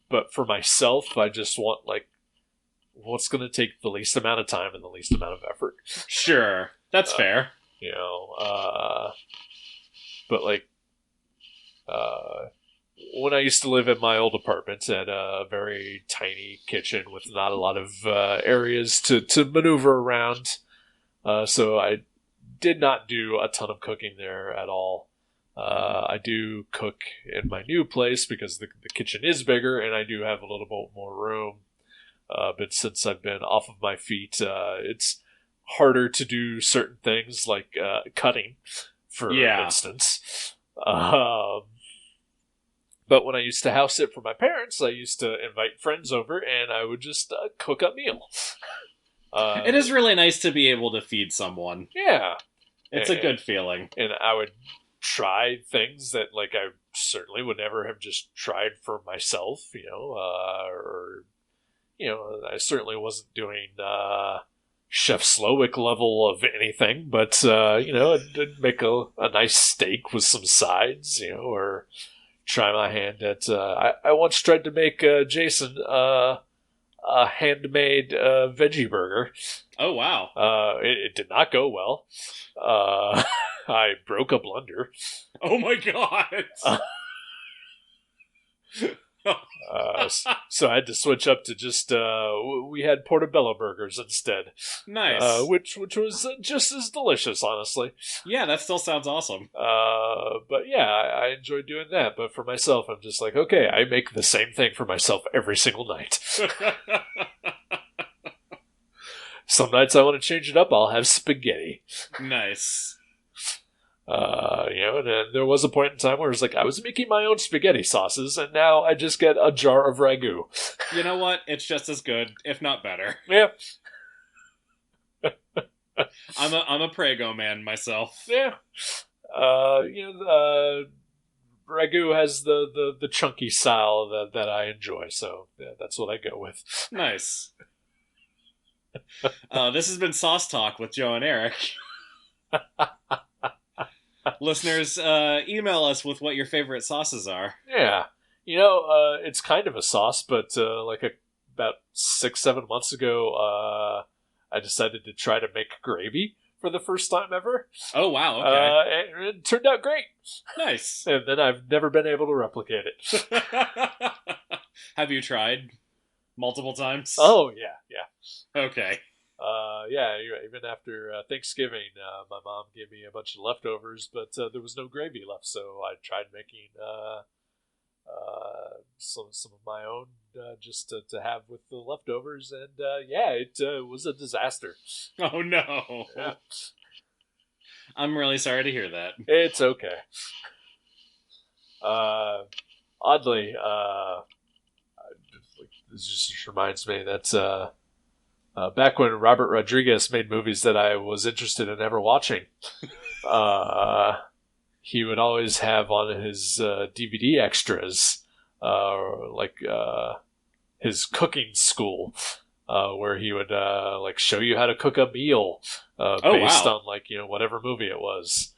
Speaker 3: But for myself, I just want, like, what's going to take the least amount of time and the least amount of effort.
Speaker 2: Sure. That's fair.
Speaker 3: You know, but, like, when I used to live in my old apartment, I had a very tiny kitchen with not a lot of areas to maneuver around. So I did not do a ton of cooking there at all. I do cook in my new place because the kitchen is bigger and I do have a little bit more room. But since I've been off of my feet, it's harder to do certain things like cutting, for instance. But when I used to house sit for my parents, I used to invite friends over and I would just cook a meal.
Speaker 2: It is really nice to be able to feed someone.
Speaker 3: Yeah.
Speaker 2: It's a good feeling.
Speaker 3: And I would try things that, like, I certainly would never have just tried for myself, you know, or, you know, I certainly wasn't doing Chef Slowick level of anything, but, you know, I'd make a nice steak with some sides, you know, or try my hand at, I once tried to make Jason a handmade veggie burger.
Speaker 2: Oh, wow.
Speaker 3: It did not go well. I broke a blender.
Speaker 2: Oh my god!
Speaker 3: So I had to switch up to just we had portobello burgers instead.
Speaker 2: Nice.
Speaker 3: Which was just as delicious, honestly.
Speaker 2: Yeah, that still sounds awesome.
Speaker 3: But yeah, I enjoy doing that. But for myself, I'm just like, okay, I make the same thing for myself every single night. Some nights I want to change it up. I'll have spaghetti.
Speaker 2: Nice.
Speaker 3: You know, and there was a point in time where it was like I was making my own spaghetti sauces, and now I just get a jar of ragu.
Speaker 2: You know what? It's just as good, if not better.
Speaker 3: Yeah.
Speaker 2: I'm a Prego man myself.
Speaker 3: Yeah. You know, ragu has the chunky style that I enjoy, so yeah, that's what I go with.
Speaker 2: Nice. This has been Sauce Talk with Joe and Eric. Listeners, email us with what your favorite sauces are.
Speaker 3: Yeah. It's kind of a sauce, but about 6-7 months ago, I decided to try to make gravy for the first time ever.
Speaker 2: Oh, wow, okay.
Speaker 3: And it turned out great.
Speaker 2: Nice.
Speaker 3: And then I've never been able to replicate it.
Speaker 2: Have you tried multiple times?
Speaker 3: Oh, yeah.
Speaker 2: Okay.
Speaker 3: Even after Thanksgiving, my mom gave me a bunch of leftovers, but there was no gravy left, so I tried making some of my own just to have with the leftovers, and it was a disaster.
Speaker 2: Oh no!
Speaker 3: Yeah.
Speaker 2: I'm really sorry to hear that.
Speaker 3: It's okay. Oddly, this just reminds me that back when Robert Rodriguez made movies that I was interested in ever watching, he would always have on his DVD extras, his cooking school, where he would show you how to cook a meal based on whatever movie it was.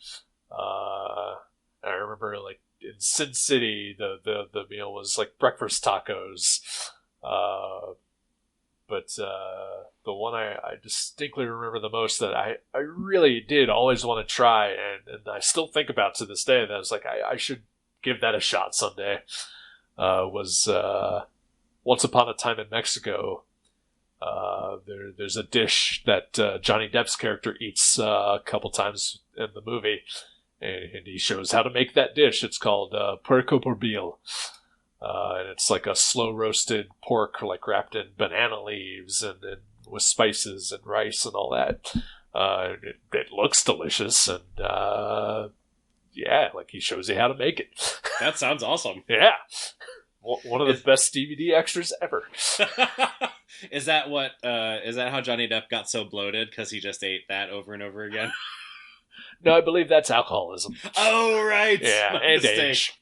Speaker 3: I remember in Sin City, the meal was breakfast tacos. But the one I distinctly remember the most that I really did always want to try, and I still think about to this day, that I was I should give that a shot someday, was Once Upon a Time in Mexico. There's a dish that Johnny Depp's character eats a couple times in the movie, and he shows how to make that dish. It's called puerco porbil. And it's like a slow roasted pork, wrapped in banana leaves and with spices and rice and all that. It looks delicious, and he shows you how to make it.
Speaker 2: That sounds awesome.
Speaker 3: Yeah, one of the best DVD extras ever.
Speaker 2: Is that how Johnny Depp got so bloated, because he just ate that over and over again?
Speaker 3: No, I believe that's alcoholism.
Speaker 2: Oh, right.
Speaker 3: Yeah,
Speaker 2: my
Speaker 3: and
Speaker 2: mistake.
Speaker 3: age.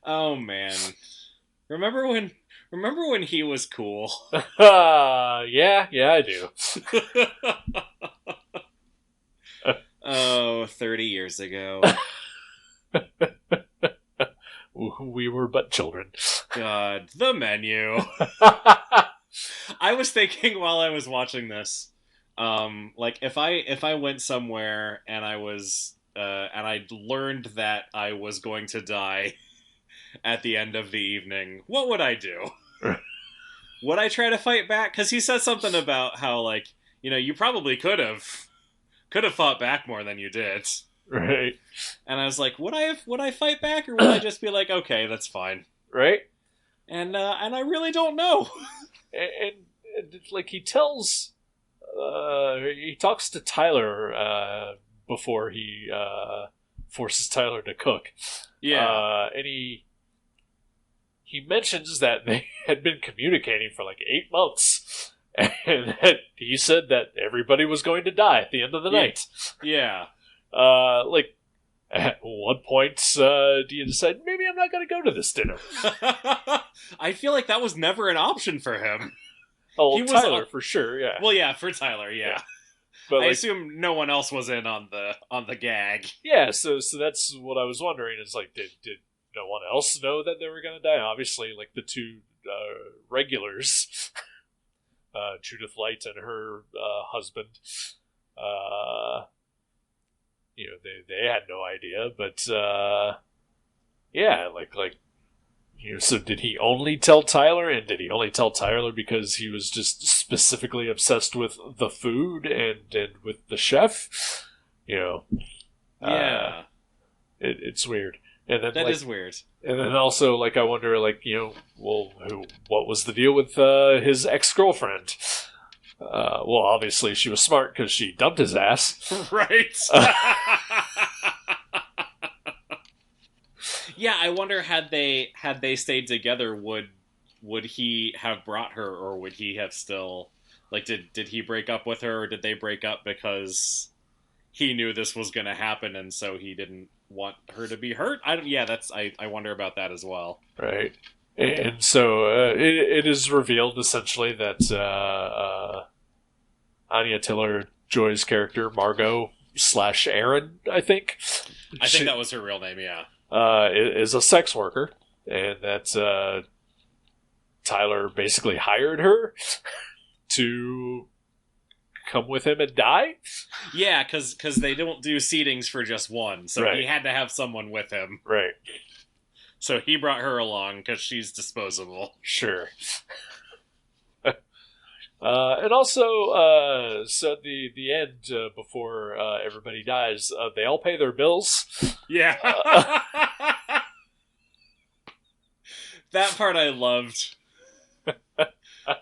Speaker 2: Oh man, remember when he was cool?
Speaker 3: Yeah, I do.
Speaker 2: Oh, 30 years ago.
Speaker 3: We were but children.
Speaker 2: God, the menu. I was thinking while I was watching this, if I went somewhere and I was and I learned that I was going to die at the end of the evening, what would I do? Would I try to fight back? Because he said something about how you probably could have fought back more than you did.
Speaker 3: Right.
Speaker 2: And I was like, would I fight back, or would I just be like, okay, that's fine?
Speaker 3: Right.
Speaker 2: And I really don't know.
Speaker 3: and he tells, he talks to Tyler before he forces Tyler to cook.
Speaker 2: Yeah.
Speaker 3: And he mentions that they had been communicating for 8 months, and that he said that everybody was going to die at the end of the night.
Speaker 2: Yeah.
Speaker 3: At what point do you decide, maybe I'm not going to go to this dinner?
Speaker 2: I feel like that was never an option for him.
Speaker 3: Oh,
Speaker 2: he was
Speaker 3: Tyler, for sure, yeah.
Speaker 2: Well, yeah, for Tyler, yeah. But I assume no one else was in on the gag.
Speaker 3: Yeah, so that's what I was wondering. Is did no one else know that they were going to die? Obviously, the two regulars, Judith Light and her husband, they had no idea. But so did he only tell Tyler? And did he only tell Tyler because he was just specifically obsessed with the food and with the chef?
Speaker 2: Yeah.
Speaker 3: It's weird. And then,
Speaker 2: that is weird.
Speaker 3: And then also, I wonder, what was the deal with his ex-girlfriend? Well, obviously she was smart because she dumped his ass.
Speaker 2: Right. Yeah, I wonder, had they stayed together, would he have brought her, or would he have still did he break up with her, or did they break up because he knew this was going to happen, and so he didn't want her to be hurt. I wonder about that as well.
Speaker 3: Right. And so it is revealed essentially that Anya Taylor-Joy's character, Margot / Aaron, I think
Speaker 2: that was her real name, yeah.
Speaker 3: Is a sex worker, and that Tyler basically hired her to come with him and die.
Speaker 2: Yeah, because they don't do seatings for just one, so
Speaker 3: Right.
Speaker 2: he had to have someone with him.
Speaker 3: Right.
Speaker 2: So he brought her along because she's disposable.
Speaker 3: Sure. And also, so the end, before everybody dies, they all pay their bills.
Speaker 2: Yeah. That part I loved.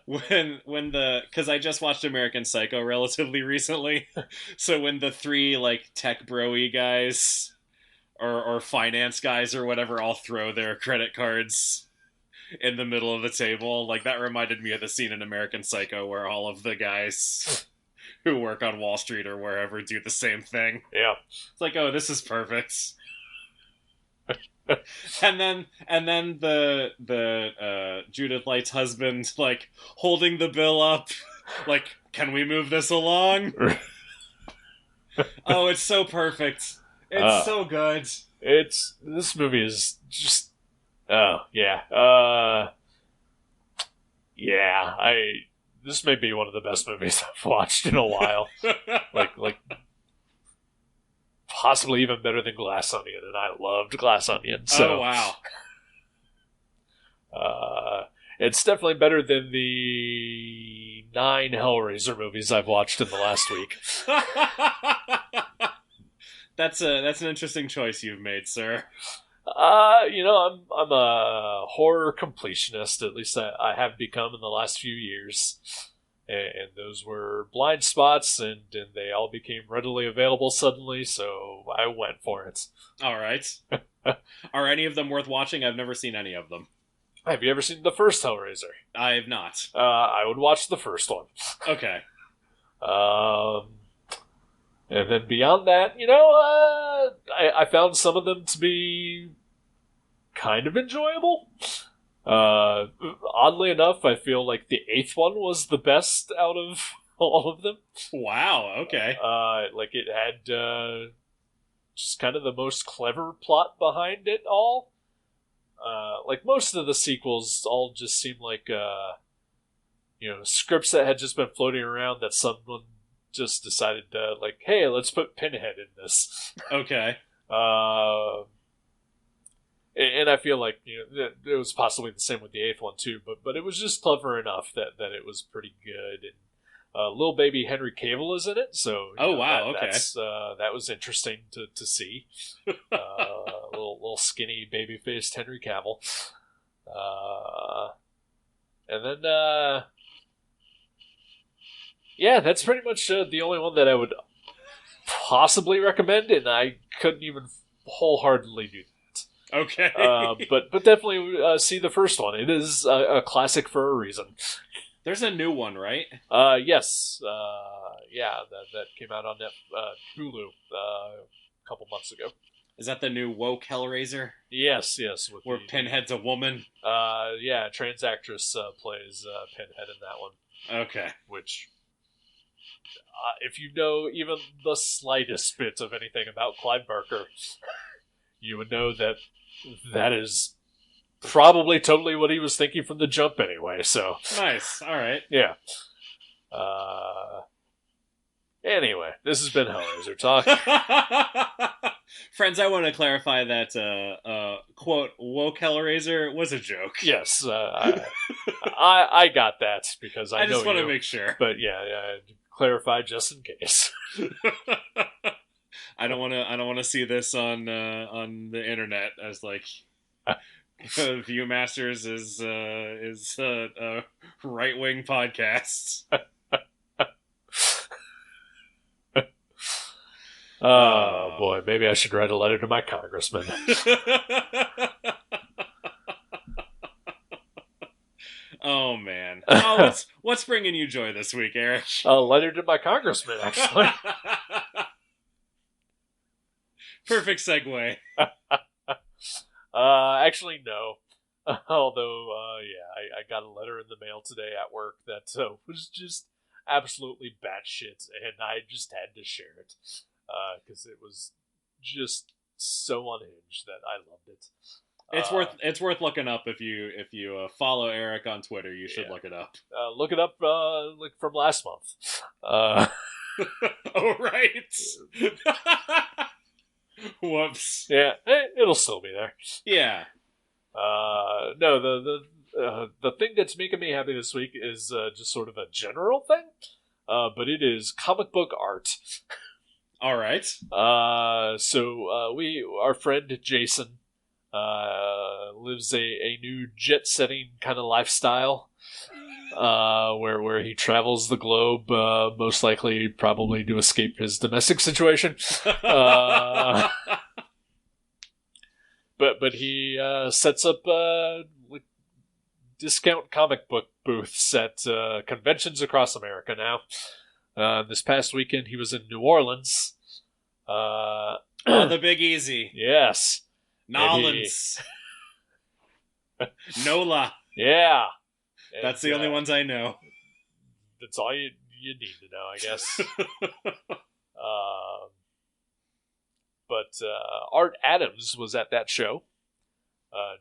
Speaker 2: Because I just watched American Psycho relatively recently. So when the three, like, tech bro-y guys or finance guys or whatever all throw their credit cards in the middle of the table, like, that reminded me of the scene in American Psycho where all of the guys who work on Wall Street or wherever do the same thing.
Speaker 3: Yeah.
Speaker 2: It's like, oh, this is perfect. and then the Judith Light's husband, like, holding the bill up, like, can we move this along? Oh, it's so perfect. It's so good.
Speaker 3: This movie is just, yeah. This may be one of the best movies I've watched in a while. like possibly even better than Glass Onion, and I loved Glass Onion. So,
Speaker 2: oh, wow.
Speaker 3: It's definitely better than the 9 Hellraiser movies I've watched in the last week.
Speaker 2: That's an interesting choice you've made, sir.
Speaker 3: I'm a horror completionist. At least I have become in the last few years, and those were blind spots, and they all became readily available suddenly. So I went for it.
Speaker 2: All right. Are any of them worth watching? I've never seen any of them.
Speaker 3: Have you ever seen the first Hellraiser?
Speaker 2: I have not.
Speaker 3: I would watch the first one.
Speaker 2: Okay.
Speaker 3: And then beyond that, I found some of them to be kind of enjoyable. Oddly enough, I feel like the 8th one was the best out of all of them.
Speaker 2: Wow, okay.
Speaker 3: Like it had just kind of the most clever plot behind it all. Like most of the sequels all just seem like scripts that had just been floating around that someone just decided to, like, hey, let's put Pinhead in this.
Speaker 2: Okay.
Speaker 3: And I feel like it was possibly the same with the 8th one too, but it was just clever enough that it was pretty good. And little baby Henry Cavill is in it, so
Speaker 2: wow, okay,
Speaker 3: that was interesting to see. Little skinny baby faced Henry Cavill, and then that's pretty much the only one that I would possibly recommend, and I couldn't even wholeheartedly do that.
Speaker 2: Okay.
Speaker 3: But definitely see the first one. It is a classic for a reason.
Speaker 2: There's a new one, right?
Speaker 3: Yes. That came out on Hulu a couple months ago.
Speaker 2: Is that the new woke Hellraiser?
Speaker 3: Yes.
Speaker 2: Where Pinhead's a woman?
Speaker 3: Trans actress plays Pinhead in that one.
Speaker 2: Okay.
Speaker 3: Which, if you know even the slightest bit of anything about Clive Barker, you would know that is probably totally what he was thinking from the jump anyway, so.
Speaker 2: Nice, alright.
Speaker 3: Yeah. Anyway, this has been Hellraiser Talk.
Speaker 2: Friends, I want to clarify that, quote, woke Hellraiser was a joke.
Speaker 3: Yes, I got that, because I know
Speaker 2: just want
Speaker 3: you,
Speaker 2: to make sure.
Speaker 3: But clarify just in case.
Speaker 2: I don't want to see this on the internet as like Viewmasters is a right wing podcast.
Speaker 3: Oh boy, maybe I should write a letter to my congressman.
Speaker 2: Oh man! Oh, what's bringing you joy this week, Eric?
Speaker 3: A letter to my congressman, actually.
Speaker 2: Perfect segue.
Speaker 3: Actually, no. Although, yeah, I got a letter in the mail today at work that was just absolutely batshit, and I just had to share it because it was just so unhinged that I loved it.
Speaker 2: It's worth looking up if you follow Eric on Twitter. You should look it up.
Speaker 3: Look it up like from last month.
Speaker 2: Oh right. Whoops.
Speaker 3: Yeah, it'll still be there.
Speaker 2: Yeah.
Speaker 3: No, the thing that's making me happy this week is just sort of a general thing, but it is comic book art.
Speaker 2: All right.
Speaker 3: So our friend Jason lives a new jet-setting kind of lifestyle, where he travels the globe, most likely probably to escape his domestic situation. But he sets up discount comic book booths at conventions across America now. This past weekend, he was in New Orleans.
Speaker 2: Oh, the Big Easy.
Speaker 3: Yes.
Speaker 2: Nolans. Nola.
Speaker 3: Yeah.
Speaker 2: That's the only ones I know.
Speaker 3: That's all you need to know, I guess. But Art Adams was at that show.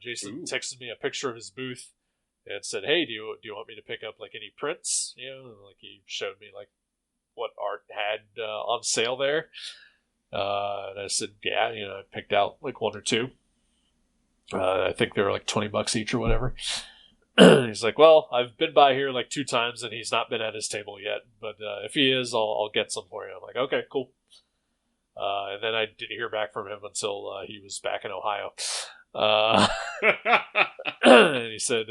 Speaker 3: Jason texted me a picture of his booth and said, "Hey, do you want me to pick up like any prints?" You know, like he showed me like what Art had on sale there. And I said, "Yeah, I picked out like one or two. I think they were like $20 each or whatever." He's like, "Well, I've been by here like 2 times and he's not been at his table yet. But if he is, I'll get some for you." I'm like, "Okay, cool." And then I didn't hear back from him until he was back in Ohio. And he said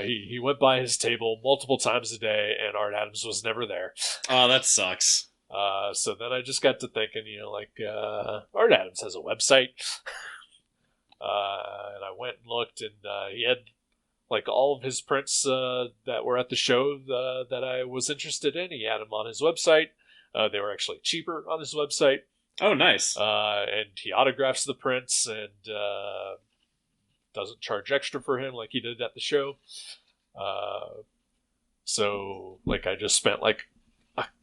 Speaker 3: he went by his table multiple times a day and Art Adams was never there.
Speaker 2: Oh, that sucks.
Speaker 3: So then I just got to thinking, Art Adams has a website. And I went and looked, and he had like all of his prints that were at the show that I was interested in. He had them on his website. They were actually cheaper on his website.
Speaker 2: Oh, nice.
Speaker 3: And he autographs the prints and doesn't charge extra for him like he did at the show. So like I just spent like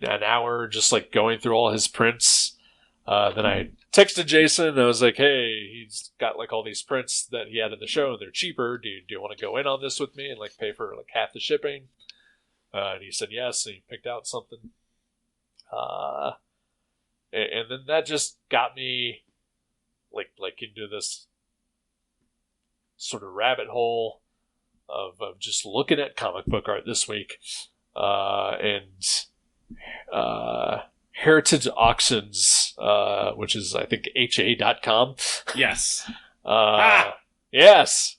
Speaker 3: an hour just like going through all his prints. Then I texted Jason and I was like, "Hey, he's got like all these prints that he had at the show and they're cheaper. Do you want to go in on this with me and like pay for like half the shipping?" And he said yes, and he picked out something. And then that just got me like into this sort of rabbit hole of just looking at comic book art this week. And Heritage Auctions, which is I think ha.com.
Speaker 2: Yes.
Speaker 3: Yes.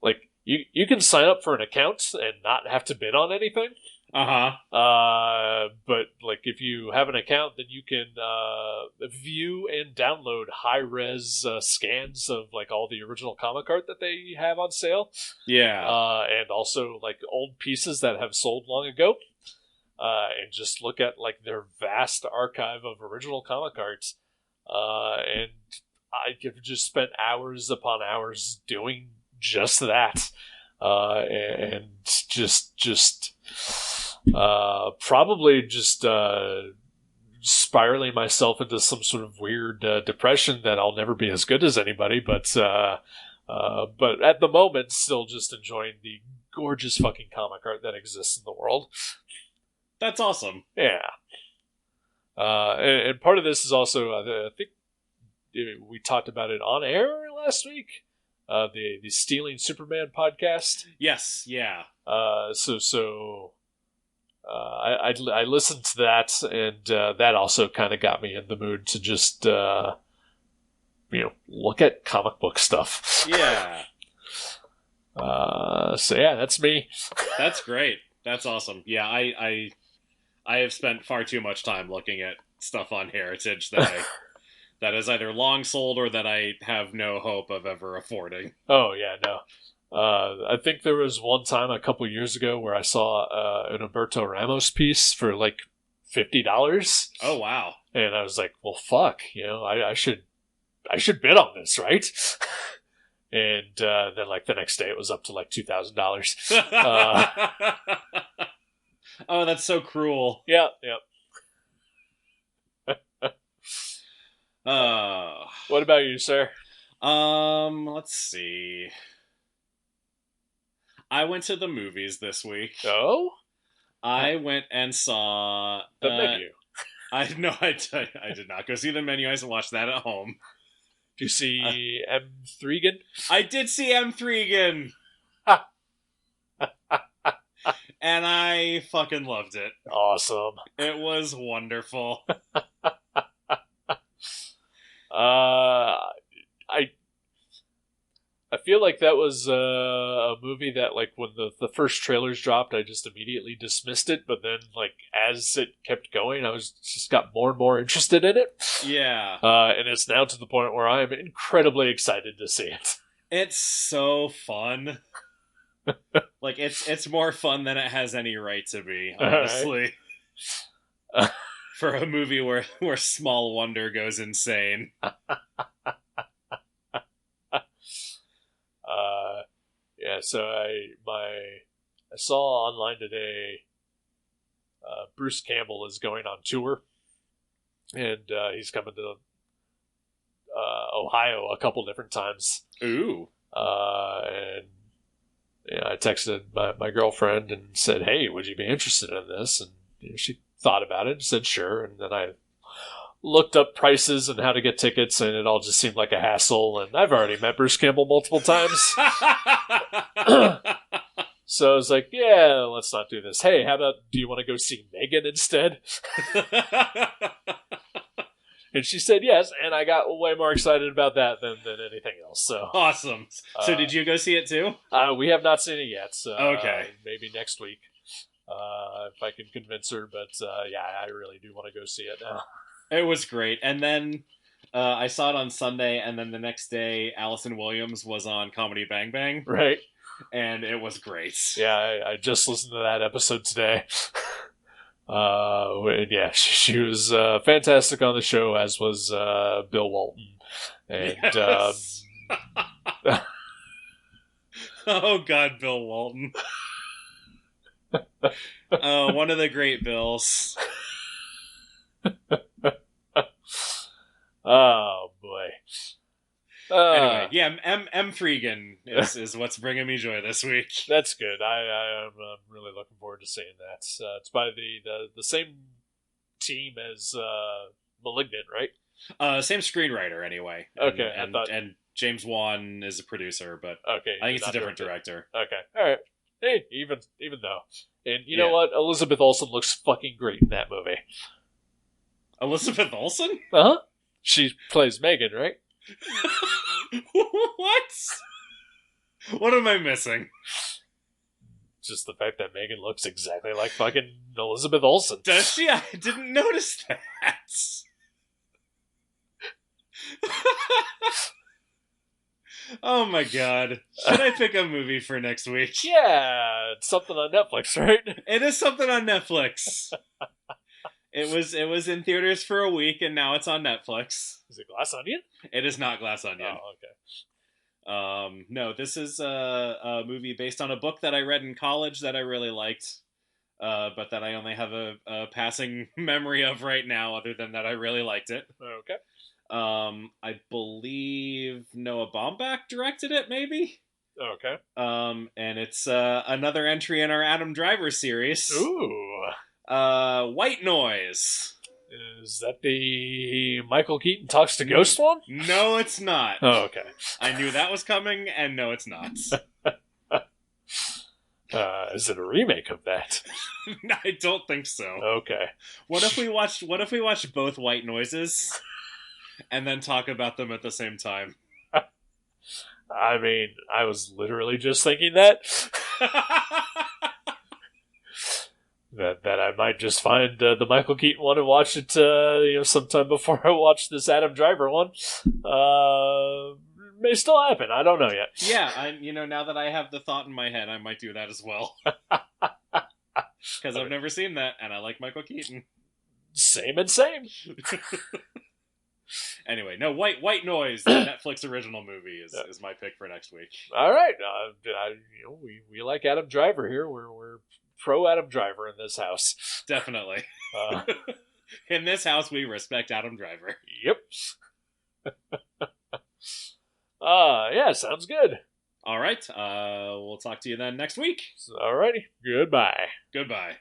Speaker 3: Like you can sign up for an account and not have to bid on anything. But like if you have an account, then you can view and download high-res scans of like all the original comic art that they have on sale.
Speaker 2: Yeah.
Speaker 3: And also like old pieces that have sold long ago. And just look at like their vast archive of original comic art. And I have just spent hours upon hours doing just that. And just probably just spiraling myself into some sort of weird depression that I'll never be as good as anybody, but at the moment still just enjoying the gorgeous fucking comic art that exists in the world.
Speaker 2: That's awesome.
Speaker 3: Yeah. And part of this is also, I think we talked about it on air last week. The Stealing Superman podcast.
Speaker 2: Yes, yeah.
Speaker 3: I listened to that, and that also kind of got me in the mood to just look at comic book stuff.
Speaker 2: Yeah.
Speaker 3: So yeah, that's me.
Speaker 2: That's great. That's awesome. Yeah, I have spent far too much time looking at stuff on Heritage that is either long sold or that I have no hope of ever affording.
Speaker 3: Oh yeah, no. I think there was one time a couple years ago where I saw an Humberto Ramos piece for like $50.
Speaker 2: Oh, wow.
Speaker 3: And I was like, well, fuck, I should bid on this, right? And then like the next day it was up to like $2,000.
Speaker 2: Oh, that's so cruel.
Speaker 3: Yeah. What about you, sir?
Speaker 2: Let's see. I went to the movies this week.
Speaker 3: Oh?
Speaker 2: I went and saw
Speaker 3: The Menu.
Speaker 2: I did not go see The Menu. I just watched that at home.
Speaker 3: Do you see M3gan?
Speaker 2: I did see M3gan. And I fucking loved it.
Speaker 3: Awesome.
Speaker 2: It was wonderful.
Speaker 3: I feel like that was a movie that, like, when the first trailers dropped, I just immediately dismissed it. But then, like, as it kept going, I just got more and more interested in it.
Speaker 2: Yeah.
Speaker 3: And it's now to the point where I am incredibly excited to see it.
Speaker 2: It's so fun. Like, it's more fun than it has any right to be, honestly.
Speaker 3: Right.
Speaker 2: For a movie where Small Wonder goes insane.
Speaker 3: Yeah, so I saw online today Bruce Campbell is going on tour, and he's coming to Ohio a couple different times.
Speaker 2: Ooh.
Speaker 3: And I texted my girlfriend and said, hey, would you be interested in this? And she thought about it and said sure, and then I looked up prices and how to get tickets, and it all just seemed like a hassle, and I've already met Bruce Campbell multiple times. So I was like, yeah, let's not do this. Hey, how about, do you want to go see Megan instead? And she said yes, and I got way more excited about that than anything else. So
Speaker 2: Awesome. So did you go see it too?
Speaker 3: We have not seen it yet, so
Speaker 2: okay.
Speaker 3: Maybe next week if I can convince her, but yeah, I really do want to go see it now.
Speaker 2: It was great. And then I saw it on Sunday, and then the next day, Allison Williams was on Comedy Bang Bang.
Speaker 3: Right.
Speaker 2: And it was great.
Speaker 3: Yeah, I just listened to that episode today. And yeah, she was fantastic on the show, as was Bill Walton. And
Speaker 2: yes. Oh, God, Bill Walton. One of the great Bills.
Speaker 3: Oh boy.
Speaker 2: Anyway, yeah, M3gan is what's bringing me joy this week.
Speaker 3: That's good. I'm really looking forward to seeing that. It's by the same team as Malignant, right?
Speaker 2: Same screenwriter, anyway.
Speaker 3: Okay,
Speaker 2: and James Wan is a producer, but
Speaker 3: okay,
Speaker 2: I think it's a different director.
Speaker 3: Okay, all right. Hey, even though, and you know what? Elizabeth Olsen looks fucking great in that movie.
Speaker 2: Elizabeth Olsen?
Speaker 3: Uh-huh. She plays Megan, right?
Speaker 2: What? What am I missing?
Speaker 3: Just the fact that Megan looks exactly like fucking Elizabeth Olsen.
Speaker 2: Does she? I didn't notice that. Oh my god. Should I pick a movie for next week?
Speaker 3: Yeah, it's something on Netflix, right?
Speaker 2: It is something on Netflix. It was in theaters for a week, and now it's on Netflix.
Speaker 3: Is it Glass Onion?
Speaker 2: It is not Glass Onion.
Speaker 3: Oh, okay.
Speaker 2: No, this is a movie based on a book that I read in college that I really liked, but that I only have a passing memory of right now, other than that I really liked it.
Speaker 3: Okay.
Speaker 2: I believe Noah Baumbach directed it, maybe?
Speaker 3: Okay.
Speaker 2: And it's another entry in our Adam Driver series.
Speaker 3: Ooh.
Speaker 2: White Noise.
Speaker 3: Is that the Michael Keaton talks to ghost one?
Speaker 2: No, it's not.
Speaker 3: Oh, okay.
Speaker 2: I knew that was coming, and no, it's not.
Speaker 3: Is it a remake of that?
Speaker 2: I don't think so.
Speaker 3: Okay.
Speaker 2: What if we watched both White Noises and then talk about them at the same time?
Speaker 3: I mean, I was literally just thinking that. that I might just find the Michael Keaton one and watch it sometime before I watch this Adam Driver one. May still happen. I don't know yet.
Speaker 2: Yeah, now that I have the thought in my head, I might do that as well. Because I've never seen that, and I like Michael Keaton.
Speaker 3: Same and same.
Speaker 2: Anyway, no, White Noise, the Netflix original movie, is my pick for next week.
Speaker 3: All right. We like Adam Driver here. We're pro Adam Driver in this house.
Speaker 2: Definitely. In this house, we respect Adam Driver.
Speaker 3: Yep. Yeah, sounds good.
Speaker 2: All right. We'll talk to you then next week.
Speaker 3: All righty. Goodbye.
Speaker 2: Goodbye.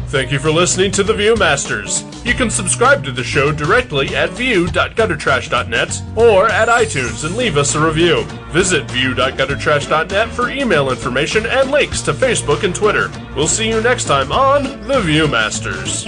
Speaker 4: Thank you for listening to The Viewmasters. You can subscribe to the show directly at view.guttertrash.net or at iTunes and leave us a review. Visit view.guttertrash.net for email information and links to Facebook and Twitter. We'll see you next time on The Viewmasters.